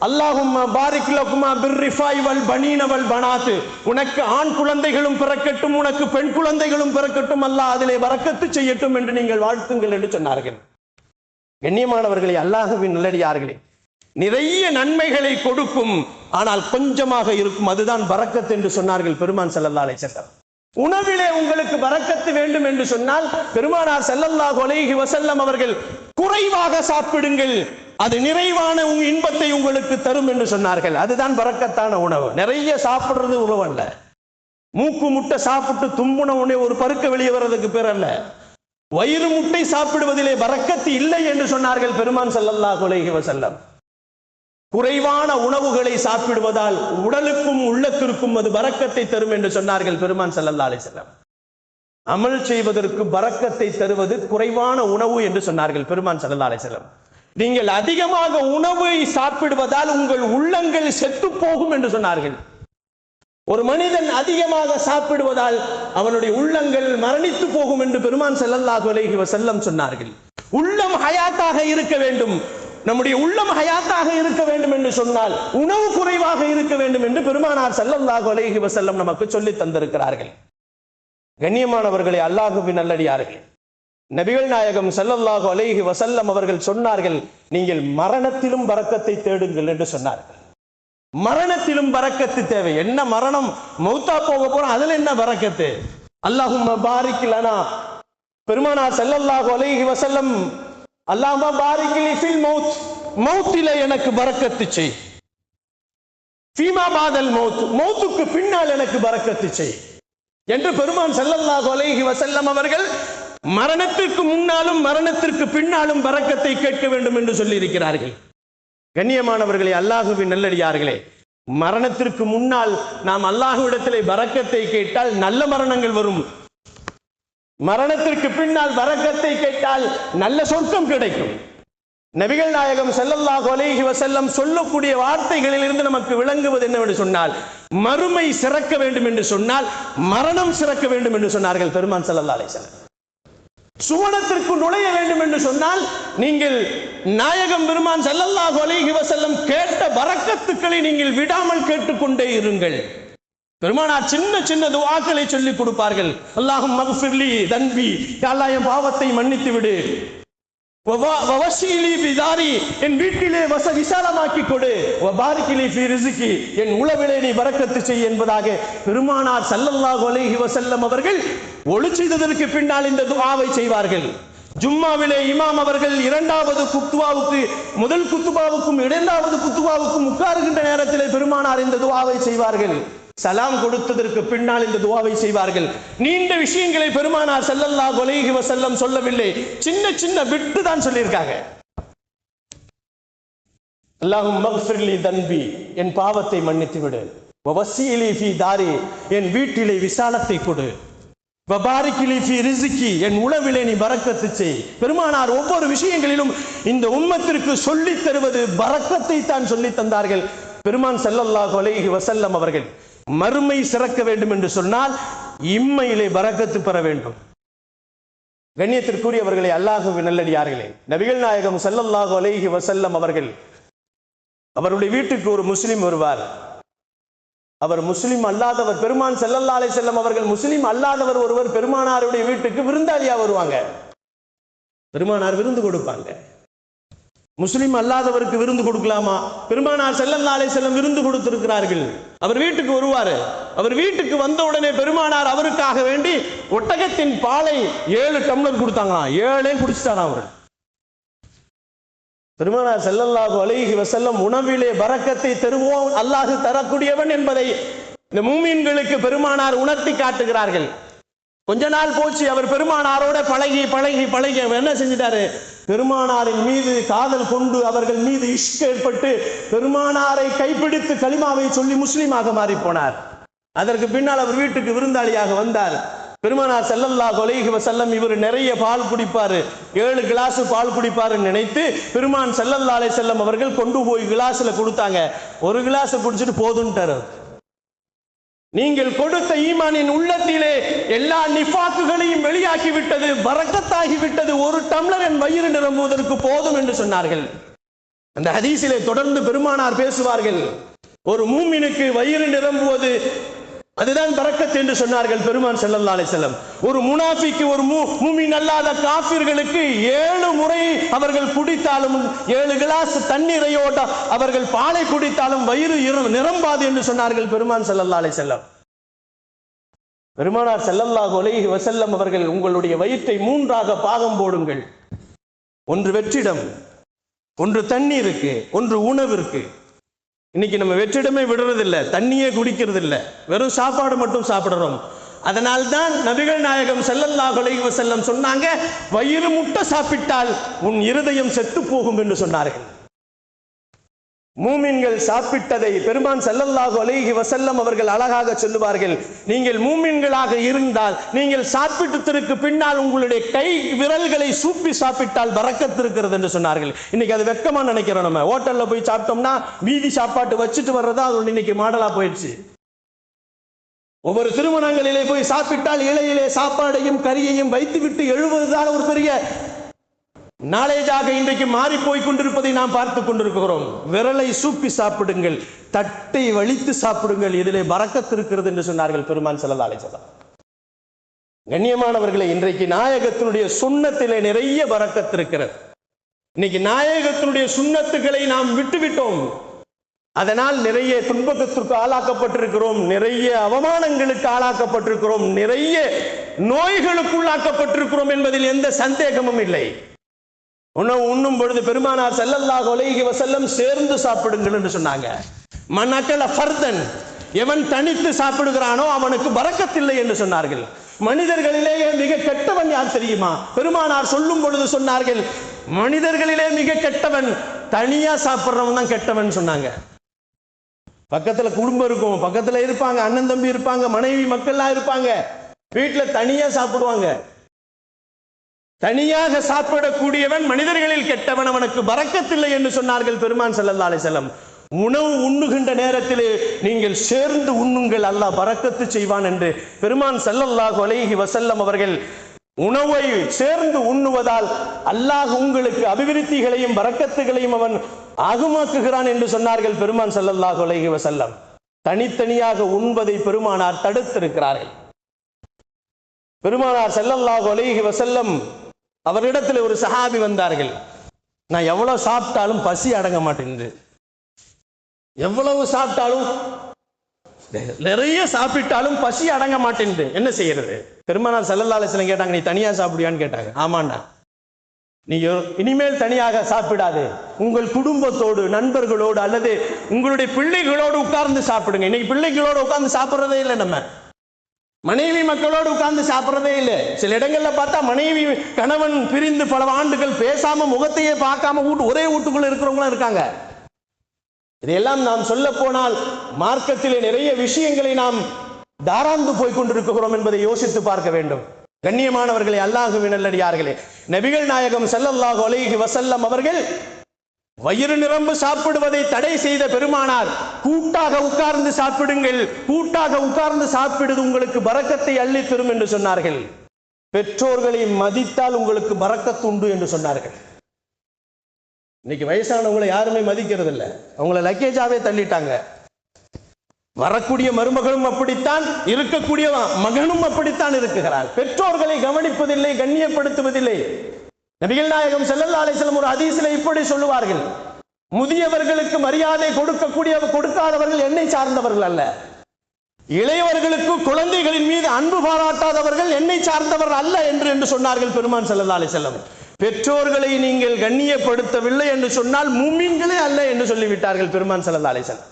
அல்லாஹும்ம பாரிக் லகுமா பிர்ரிஃபாய் வல் பனீன வல் பனாத், உனக்கு ஆண் குழந்தைகளும் பிறக்கட்டும், உனக்கு பெண் குழந்தைகளும் பிறக்கட்டும், அல்லாஹ் அதிலே பரக்கத்து செய்யட்டும் என்று நீங்கள் வாழ்த்துங்கள் என்று சொன்னார்கள். கண்ணியமானவர்களே, அல்லாஹ்வின் நல்லடியார்களே, நிறைய நன்மைகளை கொடுக்கும், ஆனால் கொஞ்சமாக இருக்கும், அதுதான் பரக்கத் என்று சொன்னார்கள் பெருமான் ஸல்லல்லாஹு அலைஹி வஸல்லம். உணவிலே உங்களுக்கு பரக்கத்து வேண்டும் என்று சொன்னால் பெருமானார் ஸல்லல்லாஹு அலைஹி வஸல்லம் அவர்கள் குறைவாக சாப்பிடுங்கள், அது நிறைவான இன்பத்தை உங்களுக்கு தரும் என்று சொன்னார்கள். அதுதான் பரக்கத்தான உணவு. நிறைய சாப்பிடுறது உணவு அல்ல. மூக்கு முட்டை சாப்பிட்டு தும்புன உடனே ஒரு பருக்க வெளியே வர்றதுக்கு பேர் அல்ல. வயிறு முட்டை சாப்பிடுவதிலே பரக்கத்து இல்லை என்று சொன்னார்கள் பெருமான் ஸல்லல்லாஹு அலைஹி வஸல்லம். குறைவான உணவுகளை சாப்பிடுவதால் உடலுக்கும் உள்ளத்திற்கும் அது பரக்கத்தை தரும் என்று சொன்னார்கள் பெருமான் ஸல்லல்லாஹு அலைஹி வஸல்லம். அமல் செய்வதற்கு பரக்கத்தை தருவது குறைவான உணவு என்று சொன்னார்கள் பெருமான் ஸல்லல்லாஹு அலைஹி வஸல்லம். நீங்கள் அதிகமாக உணவை சாப்பிடுவதால் உங்கள் உள்ளங்கள் செத்து போகும் என்று சொன்னார்கள். ஒரு மனிதன் அதிகமாக சாப்பிடுவதால் அவனுடைய உள்ளங்கள் மரணித்து போகும் என்று பெருமான் ஸல்லல்லாஹு அலைஹி வஸல்லம் சொன்னார்கள். உள்ளம் ஹயாத்தாக இருக்க வேண்டும். நம்முடைய உள்ளம் ஹயாத்தாக இருக்க வேண்டும் என்று சொன்னால் உணவு குறைவாக இருக்க வேண்டும் என்று பெருமானார் ஸல்லல்லாஹு அலைஹி வஸல்லம் நமக்கு சொல்லி தந்திருக்கிறார்கள். கண்ணியமானவர்களே, அல்லாஹ்வின் நல்லடியார்களே, நபிகள் நாயகம் ஸல்லல்லாஹு அலைஹி வஸல்லம் அவர்கள் சொன்னார்கள், நீங்கள் மரணத்திலும் பரக்கத்தை தேடுங்கள் என்று சொன்னார்கள். மரணத்திலும் பரக்கத்து தேவை. என்ன மரணம், மௌத்தா போக போறோம், அதுல என்ன பரக்கத்து? அல்லாஹும்ம பாரிக் லனா, பெருமானார் ஸல்லல்லாஹு அலைஹி வஸல்லம், அல்லாஹும்ம பாரிக் லி ஃபில் மௌத், மௌத்திலே எனக்கு பரக்கத்து செய். ஃபீமா பாதல் மௌத், மௌத்துக்கு பின்னால் எனக்கு பரக்கத்து செய். என்று பெருமான் ஸல்லல்லாஹு அலைஹி வஸல்லம் அவர்கள் மரணத்திற்கு முன்னாலும் மரணத்திற்கு பின்னாலும் பரக்கத்தை கேட்க வேண்டும் என்று சொல்லி இருக்கிறார்கள். கண்ணியமானவர்களே, அல்லாஹுவின் நல்லடியார்களே, மரணத்திற்கு முன்னால் நாம் அல்லாஹ்விடத்திலே பரக்கத்தை கேட்டால் நல்ல மரணங்கள் வரும். மரணத்திற்கு பின்னால் பரக்கத்தை கேட்டால் நல்ல சொர்க்கம் கிடைக்கும். நபிகள் நாயகம் ஸல்லல்லாஹு அலைஹி வஸல்லம் சொல்லக்கூடிய வார்த்தைகளில் இருந்து நமக்கு விளங்குவது என்னவென்று சொன்னால், மறுமை சிறக்க வேண்டும் என்று சொன்னால் மரணம் சிறக்க வேண்டும் என்று சொன்னார்கள் பெருமான் ஸல்லல்லாஹு அலைஹி வஸல்லம். சுவனத்திற்கு நுழைய வேண்டும் என்று சொன்னால் நீங்கள் நாயகம் பெருமான் ஸல்லல்லாஹு அலைஹி வஸல்லம் கேட்ட பரக்கத்துக்களை நீங்கள் விடாமல் கேட்டுக்கொண்டே இருங்கள். பெருமானார் சின்ன சின்ன துஆக்களை சொல்லிக் கொடுப்பார்கள். அல்லாஹும்ம மக்ஃபிர்லி தன்பி, யா அல்லாஹ் என் பாவத்தை மன்னித்து விடு. வவஸிலி பிதாரி, என் வீட்டிலே விசாலமாக்கி கொடு. வபாரிக்லி ஃபீ ரிஸ்கி, என் உளவிலே நீ பரக்கத்து செய் என்பதாக பெருமானார் ஸல்லல்லாஹு அலைஹி வஸல்லம் அவர்கள் ஒளி செய்ததற்கு பின்னால் இந்த துஆவை செய்வார்கள். ஜும்மாவிலே இமாம் அவர்கள் இரண்டாவது குத்துபாவுக்கு முதல் குத்துபாவுக்கும் இரண்டாவது குத்துபாவுக்கும் உட்காருகின்ற நேரத்திலே பெருமானார் இந்த துஆவை செய்வார்கள். சலாம் கொடுத்ததற்கு பின்னால் இந்த துஆவை செய்வார்கள். நீண்ட விஷயங்களை பெருமானார் ஸல்லல்லாஹு அலைஹி வஸல்லம் சொல்லவில்லை, சின்ன சின்ன விட்டு தான் சொல்லியிருக்காங்க. அல்லாஹும்ம மக்ஃபிர்லி தன்பி, என் பாவத்தை மன்னித்து விடு. வவஸிலி ஃபீ தாரி, என் வீட்டிலே விசாலத்தை கொடு. வபாரிக்லி ஃபீ ரிஸ்கி, என் உணவிலே நீ பரக்கத்து செய். பெருமானார் ஒவ்வொரு விஷயங்களிலும் இந்த உம்மத்திற்கு சொல்லித் தருவது பரக்கத்தை தான் சொல்லி தந்தார்கள். பெருமான் ஸல்லல்லாஹு அலைஹி வஸல்லம் அவர்கள் மறுமை சிறக்க வேண்டும் என்று சொன்னால் இம்மையிலே பரக்கத்து பெற வேண்டும். கண்ணியத்திற்குரியவர்களே, அல்லாஹ்வின் நல்லடியார்களே, நபிகள் நாயகம் ஸல்லல்லாஹு அலைஹி வஸல்லம் அவர்கள் அவருடைய வீட்டுக்கு ஒரு முஸ்லிம் வருவார். அவர் முஸ்லிம் அல்லாதவர். பெருமான் ஸல்லல்லாஹு அலைஹி வஸல்லம் அவர்கள் முஸ்லிம் அல்லாதவர் ஒருவர் பெருமானாருடைய வீட்டுக்கு விருந்தாளியா வருவாங்க. பெருமானார் விருந்து கொடுப்பாங்க. முஸ்லிம் அல்லாதவருக்கு விருந்து கொடுக்கலாமா? பெருமானார் ஸல்லல்லாஹு அலைஹி வஸல்லம் விருந்து கொடுத்திருக்கிறார்கள். அவர் வீட்டுக்கு வருவாரு. அவர் வீட்டுக்கு வந்த உடனே பெருமானார் அவருக்காக வேண்டி ஒட்டகத்தின் பாலை 7 டம்ளர் கொடுத்தாங்களாம். 7 குடிச்சிட்டாராம் அவர். பெருமானார் ஸல்லல்லாஹு அலைஹி வஸல்லம் உணவிலே பரக்கத்தை தருவோம், அல்லாஹ் தரக்கூடியவன் என்பதை இந்த மூமின்களுக்கு பெருமானார் உணர்த்தி காட்டுகிறார்கள். கொஞ்ச நாள் போச்சு, அவர் பெருமானாரோட பழகி பழகி பழகி என்ன செஞ்சிட்டாரு, பெருமானாரின் மீது காதல் கொண்டு அவர்கள் மீது இஷ்க் ஏற்பட்டு பெருமானாரை கைப்பிடித்து கலிமாவை சொல்லி முஸ்லீமாக மாறி போனார். அதற்கு பின்னால் அவர் வீட்டுக்கு விருந்தாளியாக வந்தார். பெருமானார் ஸல்லல்லாஹு அலைஹி வஸல்லம் இவர் நிறைய பால் குடிப்பாரு, 7 கிளாஸ் பால் குடிப்பாருன்னு நினைத்து பெருமான் ஸல்லல்லாஹு அலைஹி வஸல்லம் அவர்கள் கொண்டு போய் கிளாஸ்ல கொடுத்தாங்க. 1 கிளாஸ் குடிச்சிட்டு போதுன்ட்டார். நீங்கள் கொடுத்த ஈமானின் உள்ளத்திலே எல்லா நிஃபாக்குகளையும் வெளியாக்கி விட்டது, பரக்கத்தாகி விட்டது. 1 டம்ளர் என் வயிறு நிரம்புவதற்கு போதும் என்று சொன்னார்கள். அந்த ஹதீஸிலே தொடர்ந்து பெருமானார் பேசுவார்கள். ஒரு மூமினுக்கு வயிறு நிரம்புவது அதுதான் பரக்கத் என்று சொன்னார்கள் பெருமான் ஸல்லல்லாஹு அலைஹி வஸல்லம். ஒரு முனாஃபிக்கு, ஒரு மூமின் அல்லாத காஃபிர்களுக்கு 7 முறை அவர்கள் குடித்தாலும் 7 கிளாஸ் தண்ணீரையோட அவர்கள் பாலை குடித்தாலும் வயிறு நிரம்பாது என்று சொன்னார்கள் பெருமான் ஸல்லல்லாஹு அலைஹி வஸல்லம். பெருமானார் ஸல்லல்லாஹு அலைஹி வஸல்லம் அவர்கள் உங்களுடைய வயிற்றை 3ஆக பாகம் போடுங்கள். 1 வெற்றிடம், 1 தண்ணீருக்கு, 1 உணவிற்கு. இன்னைக்கு நம்ம வெற்றிடமே விடுறதில்லை, தண்ணியே குடிக்கிறது இல்லை, வெறும் சாப்பாடு மட்டும் சாப்பிடுறோம். அதனால்தான் நபிகள் நாயகம் ஸல்லல்லாஹு அலைஹி வஸல்லம் சொன்னாங்க, வயிறு முட்டை சாப்பிட்டால் உன் இருதயம் செத்து போகும் என்று சொன்னார்கள். மூமின்கள் சாப்பிட்டதை பெருமான் ஸல்லல்லாஹு அலைஹி வஸல்லம் அவர்கள் அழகாக சொல்லுவார்கள். நீங்கள் மூமின்களாக இருந்தால் நீங்கள் சாப்பிட்டதற்கு பின்னால் உங்களுடைய கை விரல்களை சூப்பி சாப்பிட்டால் பரக்கத்து இருக்கிறது என்று சொன்னார்கள். இன்னைக்கு அது வெக்கமா நினைக்கிறோம். நம்ம ஹோட்டல்ல போய் சாப்பிட்டோம்னா மீதி சாப்பாட்டு வச்சுட்டு வர்றதா அது இன்னைக்கு மாடலா போயிடுச்சு. ஒவ்வொரு திருமணங்களிலே போய் சாப்பிட்டால் இலையிலே சாப்பாடையும் கறியையும் வைத்துவிட்டு எழுவதுதான் ஒரு பெரிய நாலேஜாக இன்றைக்கு மாறி போய் கொண்டிருப்பதை நாம் பார்த்து கொண்டிருக்கிறோம். விரலை சூப்பி சாப்பிடுங்கள், தட்டை வலித்து சாப்பிடுங்கள், இதிலே பரக்கத்து இருக்கிறது என்று சொன்னார்கள் பெருமான் ஸல்லல்லாஹு அலைஹி வஸல்லம். கண்ணியமானவர்களே, இன்றைக்கு நாயகத்தினுடைய சுன்னத்திலே நிறைய பரக்கத்து இருக்கிறது. இன்னைக்கு நாயகத்தினுடைய சுன்னத்துகளை நாம் விட்டுவிட்டோம். அதனால் நிறைய துன்பத்திற்கு ஆளாக்கப்பட்டிருக்கிறோம், நிறைய அவமானங்களுக்கு ஆளாக்கப்பட்டிருக்கிறோம், நிறைய நோய்களுக்கு உள்ளாக்கப்பட்டிருக்கிறோம் என்பதில் எந்த சந்தேகமும் இல்லை. உணவு உண்ணும் பொழுது பெருமானார் ஸல்லல்லாஹு அலைஹி வஸல்லம் சேர்ந்து சாப்பிடுங்கள் என்று சொன்னாங்க. மன் அகல ஃபர்தன், எவன் தனித்து சாப்பிடுகிறானோ அவனுக்கு பரக்கத்தில்லை என்று சொன்னார்கள். மனிதர்களிலேயே மிக கெட்டவன் யார் தெரியுமா? பெருமானார் சொல்லும் பொழுது சொன்னார்கள், மனிதர்களிலே மிக கெட்டவன் தனியா சாப்பிடுறவன் தான் கெட்டவன் சொன்னாங்க. பக்கத்துல குடும்பம் இருக்கும், பக்கத்துல இருப்பாங்க, அண்ணன் தம்பி இருப்பாங்க, மனைவி மக்கள்லாம் இருப்பாங்க, வீட்டுல தனியா சாப்பிடுவாங்க. தனியாக சாப்பிடக்கூடியவன் மனிதர்களில் கெட்டவன், அவனுக்கு பரக்கத்தில்லை என்று சொன்னார்கள் பெருமான் ஸல்லல்லாஹு அலைஹி வஸல்லம். உணவு உண்ணுகின்ற நேரத்திலே நீங்கள் சேர்ந்து உண்ணுங்கள், அல்லாஹ் பரக்கத்து செய்வான் என்று பெருமான் ஸல்லல்லாஹு அலைஹி வஸல்லம் அவர்கள் உணவை சேர்ந்து உண்ணுவதால் அல்லாஹ் உங்களுக்கு அபிவிருத்திகளையும் பரக்கத்துகளையும் அவன் ஆகுமாக்குகிறான் என்று சொன்னார்கள் பெருமான் ஸல்லல்லாஹு அலைஹி வஸல்லம். தனித்தனியாக உண்பதை பெருமானார் தடுத்திருக்கிறார்கள். பெருமானார் ஸல்லல்லாஹு அலைஹி வஸல்லம் அவரிடத்தில் ஒரு சஹாபி வந்தார்கள். நான் எவ்வளவு சாப்பிட்டாலும் பசி அடங்க மாட்டேங்குது, எவ்வளவு சாப்பிட்டாலும் நிறைய சாப்பிட்டாலும் பசி அடங்க மாட்டேங்குது, என்ன செய்யறது? பெருமானார் ஸல்லல்லாஹு அலைஹி வஸல்லம் கேட்டாங்க, நீ தனியா சாப்பிடுவியான்னு கேட்டாங்க. ஆமாண்டா. நீ இனிமேல் தனியாக சாப்பிடாது, உங்கள் குடும்பத்தோடு நண்பர்களோடு அல்லது உங்களுடைய பிள்ளைகளோடு உட்கார்ந்து சாப்பிடுங்க. இன்னைக்கு பிள்ளைகளோடு உட்கார்ந்து சாப்பிடுறதே இல்லை, நம்ம மனைவி மக்களோடு உட்கார்ந்து சாப்பிடுறதே இல்லை. சில இடங்கள்ல பார்த்தா மனைவி கணவன் பிரிந்து பல ஆண்டுகள் பேசாம முகத்தையே பார்க்காம ஒரே வீட்டுக்குள்ள இருக்கிறவங்களும் இருக்காங்க. இதையெல்லாம் நாம் சொல்ல போனால் மார்க்கத்திலே நிறைய விஷயங்களை நாம் தாராந்து போய் கொண்டிருக்கிறோம் என்பதை யோசித்து பார்க்க வேண்டும். கண்ணியமானவர்களே, அல்லாஹ்வின் நல்லடியார்களே, நபிகள் நாயகம் ஸல்லல்லாஹு அலைஹி வஸல்லம் அவர்கள் வயிறு நிரம்பு சாப்பிடுவதை தடை செய்த பெருமானார், கூட்டாக உட்கார்ந்து சாப்பிடுங்கள், கூட்டாக உட்கார்ந்து சாப்பிடுவது உங்களுக்கு பரக்கத்தை அள்ளி தரும் என்று சொன்னார்கள். பெற்றோர்களை மதித்தால் உங்களுக்கு பரக்கத்து உண்டு என்று சொன்னார்கள். இன்னைக்கு வயசானவங்களை யாருமே மதிக்கிறது இல்லை, அவங்கள லக்கேஜாவே தள்ளிட்டாங்க. வரக்கூடிய மருமகளும் அப்படித்தான், இருக்கக்கூடிய மகனும் அப்படித்தான் இருக்கிறார். பெற்றோர்களை கவனிப்பதில்லை, கண்ணியப்படுத்துவதில்லை. நபிகள் நாயகம் ஸல்லல்லாஹு அலைஹி வஸல்லம் ஒரு ஹதீஸிலே இப்படி சொல்லுவார்கள், முதியவர்களுக்கு மரியாதை கொடுக்காதவர்கள் என்னை சார்ந்தவர்கள் அல்ல, இளையவர்களுக்கு குழந்தைகளின் மீது அன்பு பாராட்டாதவர்கள் என்னை சார்ந்தவர்கள் அல்ல என்று சொன்னார்கள் பெருமான் ஸல்லல்லாஹு அலைஹி வஸல்லம். பெற்றோர்களை நீங்கள் கண்ணியப்படுத்தவில்லை என்று சொன்னால் மூமின்களே அல்ல என்று சொல்லிவிட்டார்கள் பெருமான் ஸல்லல்லாஹு அலைஹி வஸல்லம்.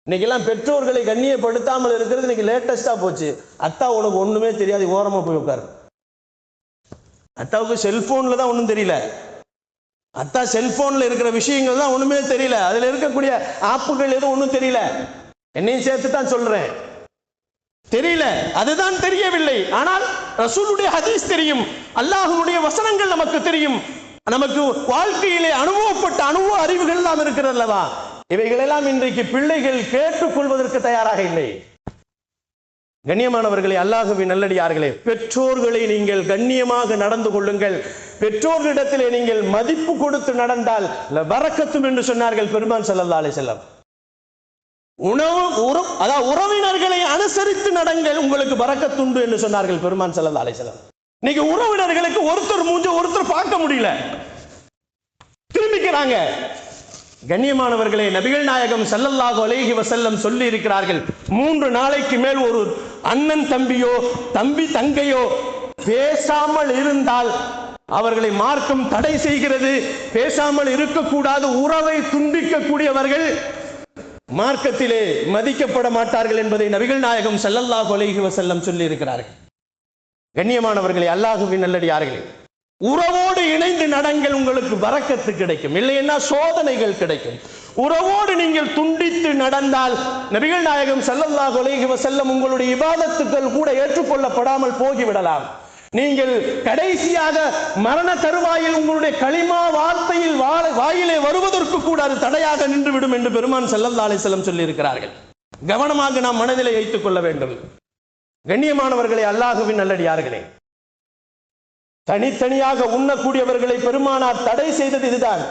இன்னைக்கெல்லாம் பெற்றோர்களை கண்ணியப்படுத்தாமல் இருக்கிறது இன்னைக்கு லேட்டஸ்டா போச்சு. அத்தா உனக்கு ஒண்ணுமே தெரியாது, ஓரமா போய் உட்காரு. அத்தாவுக்கு செல்போன்ல தான் ஒன்றும் தெரியல, அத்தா செல்போன்ல இருக்கிற விஷயங்கள் தான் ஒண்ணுமே தெரியல, அதுல இருக்கக்கூடிய ஆப்புகள் எதுவும் ஒன்றும் தெரியல. என்னையும் சேர்த்து தான் சொல்றேன், தெரியல, அதுதான் தெரியவில்லை. ஆனால் ரசூலுடைய ஹதீஸ் தெரியும், அல்லாஹ்வுடைய வசனங்கள் நமக்கு தெரியும், நமக்கு வாழ்க்கையிலே அனுபவப்பட்ட அனுபவ அறிவுகள் எல்லாம் இருக்கிறது அல்லவா? இவைகளெல்லாம் இன்றைக்கு பிள்ளைகள் கேட்டுக்கொள்வதற்கு தயாராக இல்லை. கண்ணியமானவர்களே, அல்லாஹ்வின் நல்லடியார்களே, பெற்றோர்களை நீங்கள் கண்ணியமாக நடந்து கொள்ளுங்கள். பெற்றோர்களிடத்திலே நீங்கள் மதிப்பு கொடுத்து நடந்தால் பரக்கத்தும் என்று சொன்னார்கள் பெருமான் ஸல்லல்லாஹு அலைஹி வஸல்லம். உறவினர்களை அனுசரித்து நடங்கள், உங்களுக்கு பரக்கத்துண்டு என்று சொன்னார்கள் பெருமான் ஸல்லல்லாஹு அலைஹி வஸல்லம். இன்னைக்கு உறவினர்களுக்கு ஒருத்தர் மூஞ்ச ஒருத்தர் பார்க்க முடியல, திரும்பிக்கிறாங்க. கண்ணியமானவர்களே, நபிகள் நாயகம் ஸல்லல்லாஹு அலைஹி வஸல்லம் சொல்லி இருக்கிறார்கள், 3 நாளைக்கு மேல் ஒரு அண்ணன் தம்பியோ தம்பி தங்கையோ பேசாமல் இருந்தால் அவர்களை மார்க்கம் தடை செய்கிறது. பேசாமல் இருக்கக்கூடாது, உறவை துண்டிக்கக்கூடியவர்கள் மார்க்கத்திலே மதிக்கப்பட மாட்டார்கள் என்பதை நபிகள் நாயகம் ஸல்லல்லாஹு அலைஹி வஸல்லம் சொல்லி இருக்கிறார்கள். கண்ணியமானவர்களே, அல்லாஹ்வின் நல்லடியார்களே, உறவோடு இணைந்து நடங்கள், உங்களுக்கு பரக்கத்து கிடைக்கும், இல்லைன்னா சோதனைகள் கிடைக்கும். உறவோடு நீங்கள் துண்டித்து நடந்தால் நபிகள் நாயகம் ஸல்லல்லாஹு அலைஹி வஸல்லம் உங்களுடைய இபாதத்துக்கள் கூட ஏற்றுக்கொள்ளப்படாமல் போகிவிடலாம். நீங்கள் கடைசியாக மரண தருவாயில் உங்களுடைய களிமா வார்த்தையில் வாயிலே வருவதற்கு கூட அது தடையாக நின்றுவிடும் என்று பெருமான் ஸல்லல்லாஹு அலைஹி வஸல்லம் சொல்லி இருக்கிறார்கள். கவனமாக நாம் மனதிலே வைத்துக் கொள்ள வேண்டும். கண்ணியமானவர்களே, அல்லாஹ்வின் நல்லடியார்களே, தனித்தனியாக உண்ணக்கூடியவர்களை பெருமானார் தடை செய்தது இதுதான்.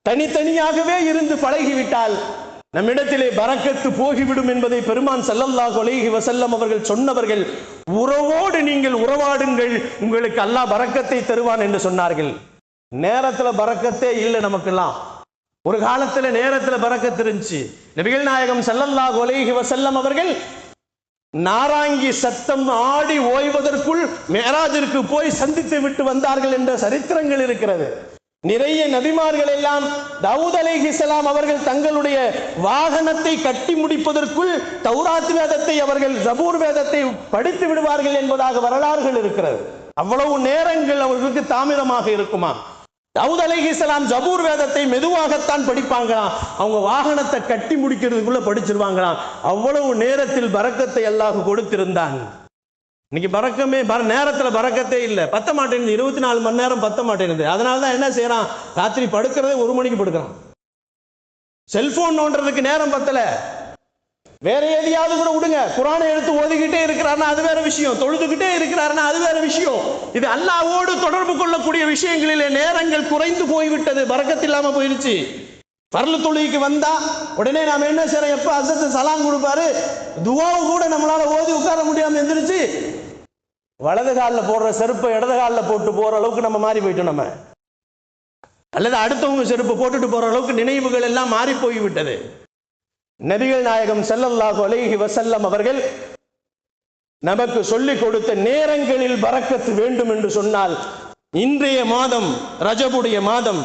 தனித்தனியாகவே இருந்து பழகிவிட்டால் நம்மிடத்திலே பரக்கத்து போகிவிடும் என்பதை பெருமான் ஸல்லல்லாஹு அலைஹி வஸல்லம் அவர்கள் சொன்னவர்கள். உறவோடு நீங்கள் உறவாடுங்கள், உங்களுக்கு அல்லாஹ் பரக்கத்தை தருவான் என்று சொன்னார்கள். நேரத்துல பரக்கத்தே இல்லை நமக்கெல்லாம். ஒரு காலத்துல நேரத்துல பரக்கத்து இருந்துச்சு. நபிகள் நாயகம் ஸல்லல்லாஹு அலைஹி வஸல்லம் அவர்கள் நாராங்கி சத்தம் ஆடி ஓய்வதற்குள் மேராஜிற்கு போய் சந்தித்து விட்டு வந்தார்கள் என்ற சரித்திரங்கள் இருக்கிறது. நிறைய நபிமார்கள் எல்லாம் தாவூத் அலைஹிஸ்ஸலாம் அவர்கள் தங்களுடைய வாகனத்தை கட்டி முடிப்பதற்குள் தௌராத் வேதத்தை அவர்கள் ஜபூர் வேதத்தை படித்து விடுவார்கள் என்பதாக வரலாறுகள் இருக்கிறது. அவ்வளவு நேரங்கள் அவர்களுக்கு தாமிரமாக இருக்குமா? தாவூத் அலைஹிஸ்ஸலாம் ஜபூர் வேதத்தை மெதுவாகத்தான் படிப்பாங்களாம். அவங்க வாகனத்தை கட்டி முடிக்கிறதுக்குள்ள படிச்சிருவாங்களாம். அவ்வளவு நேரத்தில் பரக்கத்தை அல்லாஹ் கொடுத்திருந்தான். இன்னைக்கு பறக்கமே நேரத்தில் பறக்கத்தே இல்லை, பத்த மாட்டேங்குது. 24 மணி நேரம் பத்த மாட்டேங்குது. அதனால தான் என்ன செய்யறான், ராத்திரி படுக்கிறதே 1 மணிக்கு படுக்கிறான். செல்போன் நோண்டுறதுக்கு நேரம் பத்தல. வேற எதையாவது கூட விடுங்க, குர்ஆனை எடுத்து ஓதிக்கிட்டே இருக்கிறாருன்னா அது வேற விஷயம், தொழுதுகிட்டே இருக்கிறாருன்னா அது வேற விஷயம். இது அல்லாஹ்வோடு தொடர்பு கொள்ளக்கூடிய விஷயங்களிலே நேரங்கள் குறைந்து போய்விட்டது, பரக்கத்து இல்லாம போயிருச்சு. பர்லு தொழுகைக்கு வந்தா உடனே நாம என்ன செய்யறோம், எப்ப அசத்து சலாம் கொடுப்பாரு, துவாவு கூட நம்மளால ஓதி உட்கார முடியாம எந்திரிச்சு வலது காலில் போடுற செருப்பை இடது காலில் போட்டு போற அளவுக்கு நம்ம மாறி போயிட்டோம். நம்ம அல்லது அடுத்தவங்க செருப்பு போட்டுட்டு போற அளவுக்கு நினைவுகள் எல்லாம் மாறி போய்விட்டது. நபிகள் நாயகம் ஸல்லல்லாஹு அலைஹி வஸல்லம் அவர்கள் நமக்கு சொல்லிக் கொடுத்த நேரங்களில் பரக்கத்து வேண்டும் என்று சொன்னால், இன்றைய மாதம் ரஜபுடைய மாதம்,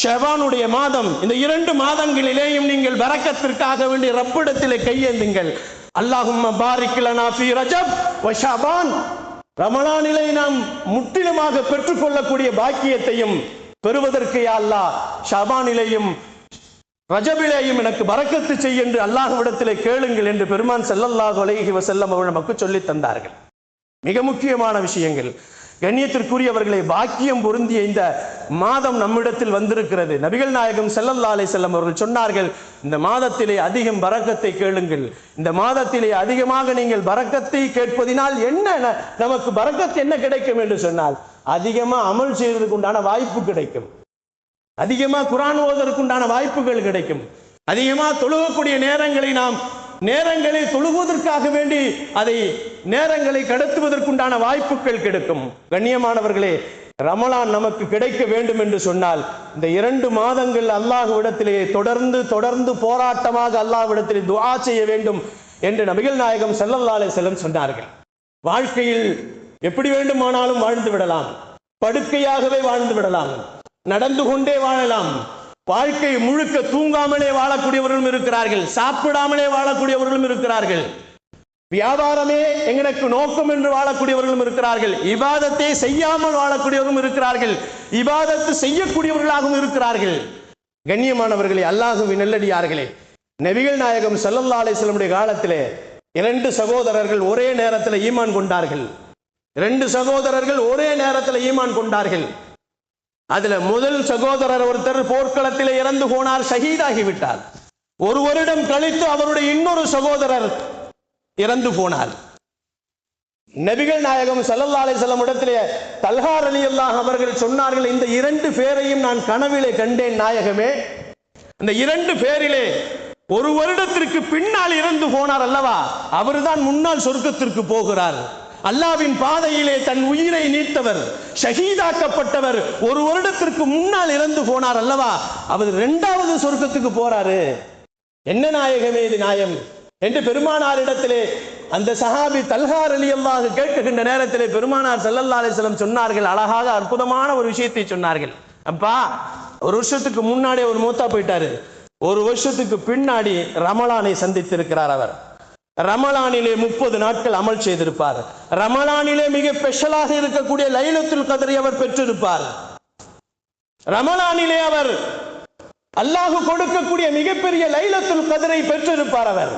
ஷஅபானுடைய மாதம், இந்த 2 மாதங்களிலேயும் நீங்கள் பரக்கத்திற்காக வேண்டிய ரப்பிடத்திலே கையேந்துங்கள். அல்லாஹும்ம பாரிக் லனா ஃபீ ரஜப் வ ஷஅபான். ரமலானிலே நாம் முற்றிலுமாக பெற்றுக்கொள்ளக்கூடிய பாக்கியத்தையும் பெறுவதற்கு யா அல்லாஹ் ஷஅபானிலேயும் ரஜபிலேயும் எனக்கு பரக்கத்து செய் என்று அல்லாஹ்விடத்திலே கேளுங்கள் என்று பெருமான் ஸல்லல்லாஹு அலைஹி வஸல்லம் அவர்கள் நமக்கு சொல்லி தந்தார்கள். மிக முக்கியமான விஷயங்கள். கண்ணியத்திற்குரியவர்களை, பாக்கியம் பொருந்திய இந்த மாதம் நம்மிடத்தில் வந்திருக்கிறது. நபிகள் நாயகம் ஸல்லல்லாஹு அலைஹி வஸல்லம் அவர்கள் சொன்னார்கள், இந்த மாதத்திலே அதிகம் பரக்கத்தை கேளுங்கள். இந்த மாதத்திலே அதிகமாக நீங்கள் பரக்கத்தை கேட்பதினால் என்ன நமக்கு பரக்கத்து என்ன கிடைக்கும் என்று சொன்னால், அதிகமா அமல் செய்வதற்கு உண்டான வாய்ப்பு கிடைக்கும், அதிகமா குர்ஆன் ஓதுவதற்கு உண்டான வாய்ப்புகள் கிடைக்கும், அதிகமா தொழுகக்கூடிய நேரங்களை நாம் நேரங்களை தொழுவதற்காக வேண்டி அதை நேரங்களை கடத்துவதற்குண்டான வாய்ப்புகள் கிடைக்கும். கண்ணியமானவர்களே, ரமலான் நமக்கு கிடைக்க வேண்டும் என்று சொன்னால் இந்த 2 மாதங்கள் அல்லாஹ்விடத்திலே தொடர்ந்து போராட்டமாக அல்லாஹ்விடத்திலே துஆ செய்ய வேண்டும் என்று நபிகள் நாயகம் ஸல்லல்லாஹு அலைஹி வஸல்லம் சொன்னார்கள். வாழ்க்கையில் எப்படி வேண்டுமானாலும் வாழ்ந்து விடலாம், படுக்கையாகவே வாழ்ந்து விடலாம், நடந்து கொண்டே வாழலாம், வாழ்க்கை முழுக்க தூங்காமலே வாழக்கூடியவர்களும் இருக்கிறார்கள், சாப்பிடாமலே வாழக்கூடியவர்களும் இருக்கிறார்கள், வியாபாரமே எங்களுக்கு நோக்கம் என்று வாழக்கூடியவர்களும் இருக்கிறார்கள், இபாதத்தை செய்யாமல் வாழக்கூடியவர்களும் இருக்கிறார்கள், இபாதத்து செய்யக்கூடியவர்களாகவும் இருக்கிறார்கள். கண்ணியமானவர்களே, அல்லாஹ்வின் நல்லடியார்களே, நபிகள் நாயகம் ஸல்லல்லாஹு அலைஹி வஸல்லம் காலத்திலே 2 சகோதரர்கள் ஒரே நேரத்தில் ஈமான் கொண்டார்கள். 2 சகோதரர்கள் ஒரே நேரத்தில் ஈமான் கொண்டார்கள். அதுல முதல் சகோதரர் ஒருத்தர் போர்க்களத்திலே இறந்து போனார், ஷஹீதாகி விட்டார். 1 வருடம் கழித்து அவருடைய இன்னொரு சகோதரர் இறந்து போனார். நபிகள் நாயகம் ஸல்லல்லாஹு அலைஹி வஸல்லம் இடத்திலே தல்ஹா ரலியல்லாஹு அவர்கள் சொன்னார்கள், இந்த 2 பேரையும் நான் கனவிலே கண்டேன் நாயகமே. இந்த 2 பேரிலே 1 வருடத்திற்கு பின்னால் இறந்து போனார் அல்லவா, அவர்தான் முன்னால் சொர்க்கத்திற்கு போகிறார். அல்லாஹ்வின் பாதையிலே தன் உயிரை நீத்தவர், ஷஹீதாக்கப்பட்டவர், 1 வருடத்திற்கு முன்னால் இறந்து போனார் அல்லவா, அவர் 2வது சொர்க்கத்துக்கு போறாரு. என்ன நாயகமே இது நியாயம் என்று பெருமானாரிடத்திலே அந்த சஹாபி தல்ஹா ரலியல்லாஹு கேட்கின்ற நேரத்திலே பெருமானார் ஸல்லல்லாஹு அலைஹி வஸல்லம் சொன்னார்கள், அழகாக அற்புதமான ஒரு விஷயத்தை சொன்னார்கள். அப்பா, 1 வருஷத்துக்கு முன்னாடி ஒரு மூத்தா போயிட்டாரு, 1 வருஷத்துக்கு பின்னாடி ரமலானை சந்தித்திருக்கிறார். அவர் ரமலானிலே 30 நாட்கள் அமல் செய்திருப்பார். ரமலானிலே மிக ஸ்பெஷலாக இருக்கக்கூடிய லைலத்துல் கத்ரை அவர் பெற்றிருப்பார். ரமலானிலே அவர் அல்லாஹ் கொடுக்கக்கூடிய மிகப்பெரிய லைலத்துல் கத்ரை பெற்றிருப்பார். அவர்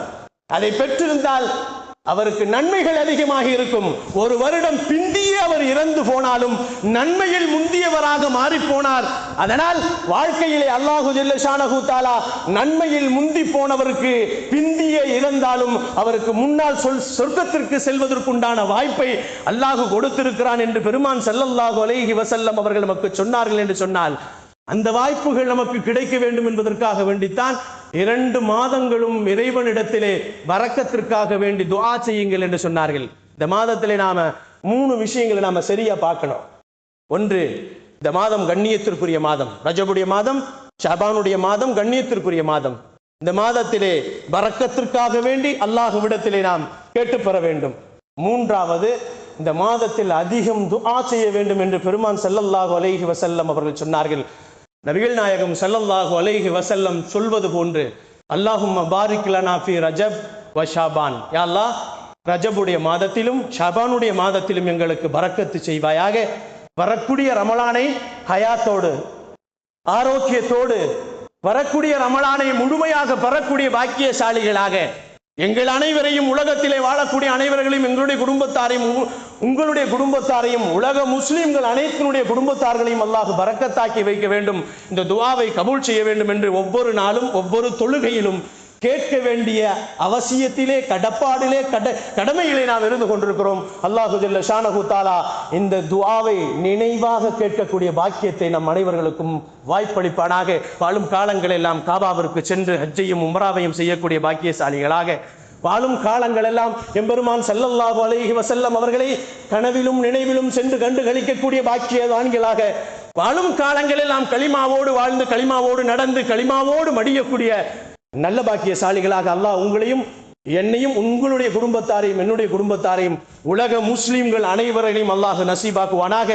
அதை பெற்றிருந்தால் அவருக்கு நன்மைகள் அதிகமாக இருக்கும். 1 வருடம் பிந்தியே அவர் இறந்து போனாலும் நன்மையில் முந்தியவராக மாறி போனார். அதனால் வாழ்க்கையிலே அல்லாஹு ஜல்ல ஷானஹு தஆலா நன்மையில் முந்தி போனவருக்கு பிந்தியே இறந்தாலும் அவருக்கு முன்னால் சொர்க்கத்திற்கு செல்வதற்குண்டான வாய்ப்பை அல்லாஹ் கொடுத்திருக்கிறான் என்று பெருமான் ஸல்லல்லாஹு அலைஹி வஸல்லம் அவர்கள் நமக்கு சொன்னார்கள். என்று சொன்னால் அந்த வாய்ப்புகள் நமக்கு கிடைக்க வேண்டும் என்பதற்காக வேண்டித்தான் 2 மாதங்களும் இறைவனிடத்திலே பரக்கத்திற்காக வேண்டி துஆ செய்யுங்கள் என்று சொன்னார்கள். இந்த மாதத்திலே நாம 3 விஷயங்களை நாம சரியா பார்க்கணும். ஒன்று, இந்த மாதம் கண்ணியத்திற்குரிய மாதம், ரஜபுடைய மாதம், ஷஅபானுடைய மாதம், கண்ணியத்திற்குரிய மாதம். இந்த மாதத்திலே பரக்கத்திற்காக வேண்டி அல்லாஹ்விடத்திலே நாம் கேட்டு பெற வேண்டும். 3வது, இந்த மாதத்தில் அதிகம் துஆ செய்ய வேண்டும் என்று பெருமான் ஸல்லல்லாஹு அலைஹி வஸல்லம் அவர்கள் சொன்னார்கள். நபிகள் நாயகம் ஸல்லல்லாஹு அலைஹி வஸல்லம் சொல்வது போன்று, அல்லாஹும்ம பாரிக் லனா ஃபி ரஜப் வ ஷாபான், யா அல்லாஹ் ரஜபுடைய மாதத்திலும் ஷாபானுடைய மாதத்திலும் எங்களுக்கு பரக்கத்து செய்வாயாக. வரக்கூடிய ரமலானை ஹயாத்தோடு ஆரோக்கியத்தோடு வரக்கூடிய ரமலானை முழுமையாக பெறக்கூடிய பாக்கியசாலிகளாக எங்கள் அனைவரையும், உலகத்திலே வாழக்கூடிய அனைவர்களையும், எங்களுடைய குடும்பத்தாரையும், உங்களுடைய குடும்பத்தாரையும், உலக முஸ்லிம்கள் அனைத்தினுடைய குடும்பத்தார்களையும் அல்லாஹ் பரக்கத்தாக்கி வைக்க வேண்டும். இந்த துஆவை கபூல் செய்ய வேண்டும் என்று ஒவ்வொரு நாளும் ஒவ்வொரு தொழுகையிலும் கேட்க வேண்டிய அவசியத்திலே, கடப்பாடிலே, கடமையிலே நாம் இருந்து கொண்டிருக்கிறோம். அல்லாஹு ஜல்ல ஷானஹு தஆலா இந்த துஆவை நினைவாக கேட்கக்கூடிய பாக்கியத்தை நம் அனைவர்களுக்கும் வாய்ப்பளிப்பானாக. வாழும் காலங்கள் எல்லாம் காபாவிற்கு சென்று ஹஜ்ஜையும் உம்ராவையும் செய்யக்கூடிய பாக்கியசாலிகளாக, வாழும் காலங்கள் எல்லாம் எம்பெருமான் ஸல்லல்லாஹு அலைஹி வஸல்லம் அவர்களை கனவிலும் நினைவிலும் சென்று கண்டு களிக்கக்கூடிய பாக்கியவான்களாக, வாழும் காலங்கள் எல்லாம் களிமாவோடு வாழ்ந்து களிமாவோடு நடந்து களிமாவோடு மடியக்கூடிய நல்ல பாக்கியசாலிகளாக அல்லாஹ் உங்களையும் என்னையும் உங்களுடைய குடும்பத்தாரையும் என்னுடைய குடும்பத்தாரையும் உலக முஸ்லிம்கள் அனைவரையும் அல்லாஹ் நசீபாக்குவானாக.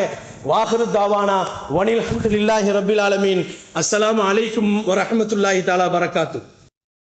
வாஹிரு தாவானா வனில் ஹம்துலில்லாஹி ரப்பில் ஆலமீன். அஸ்ஸலாமு அலைக்கும் வரஹ்மத்துல்லாஹி தஆலா பரக்காத்துஹு.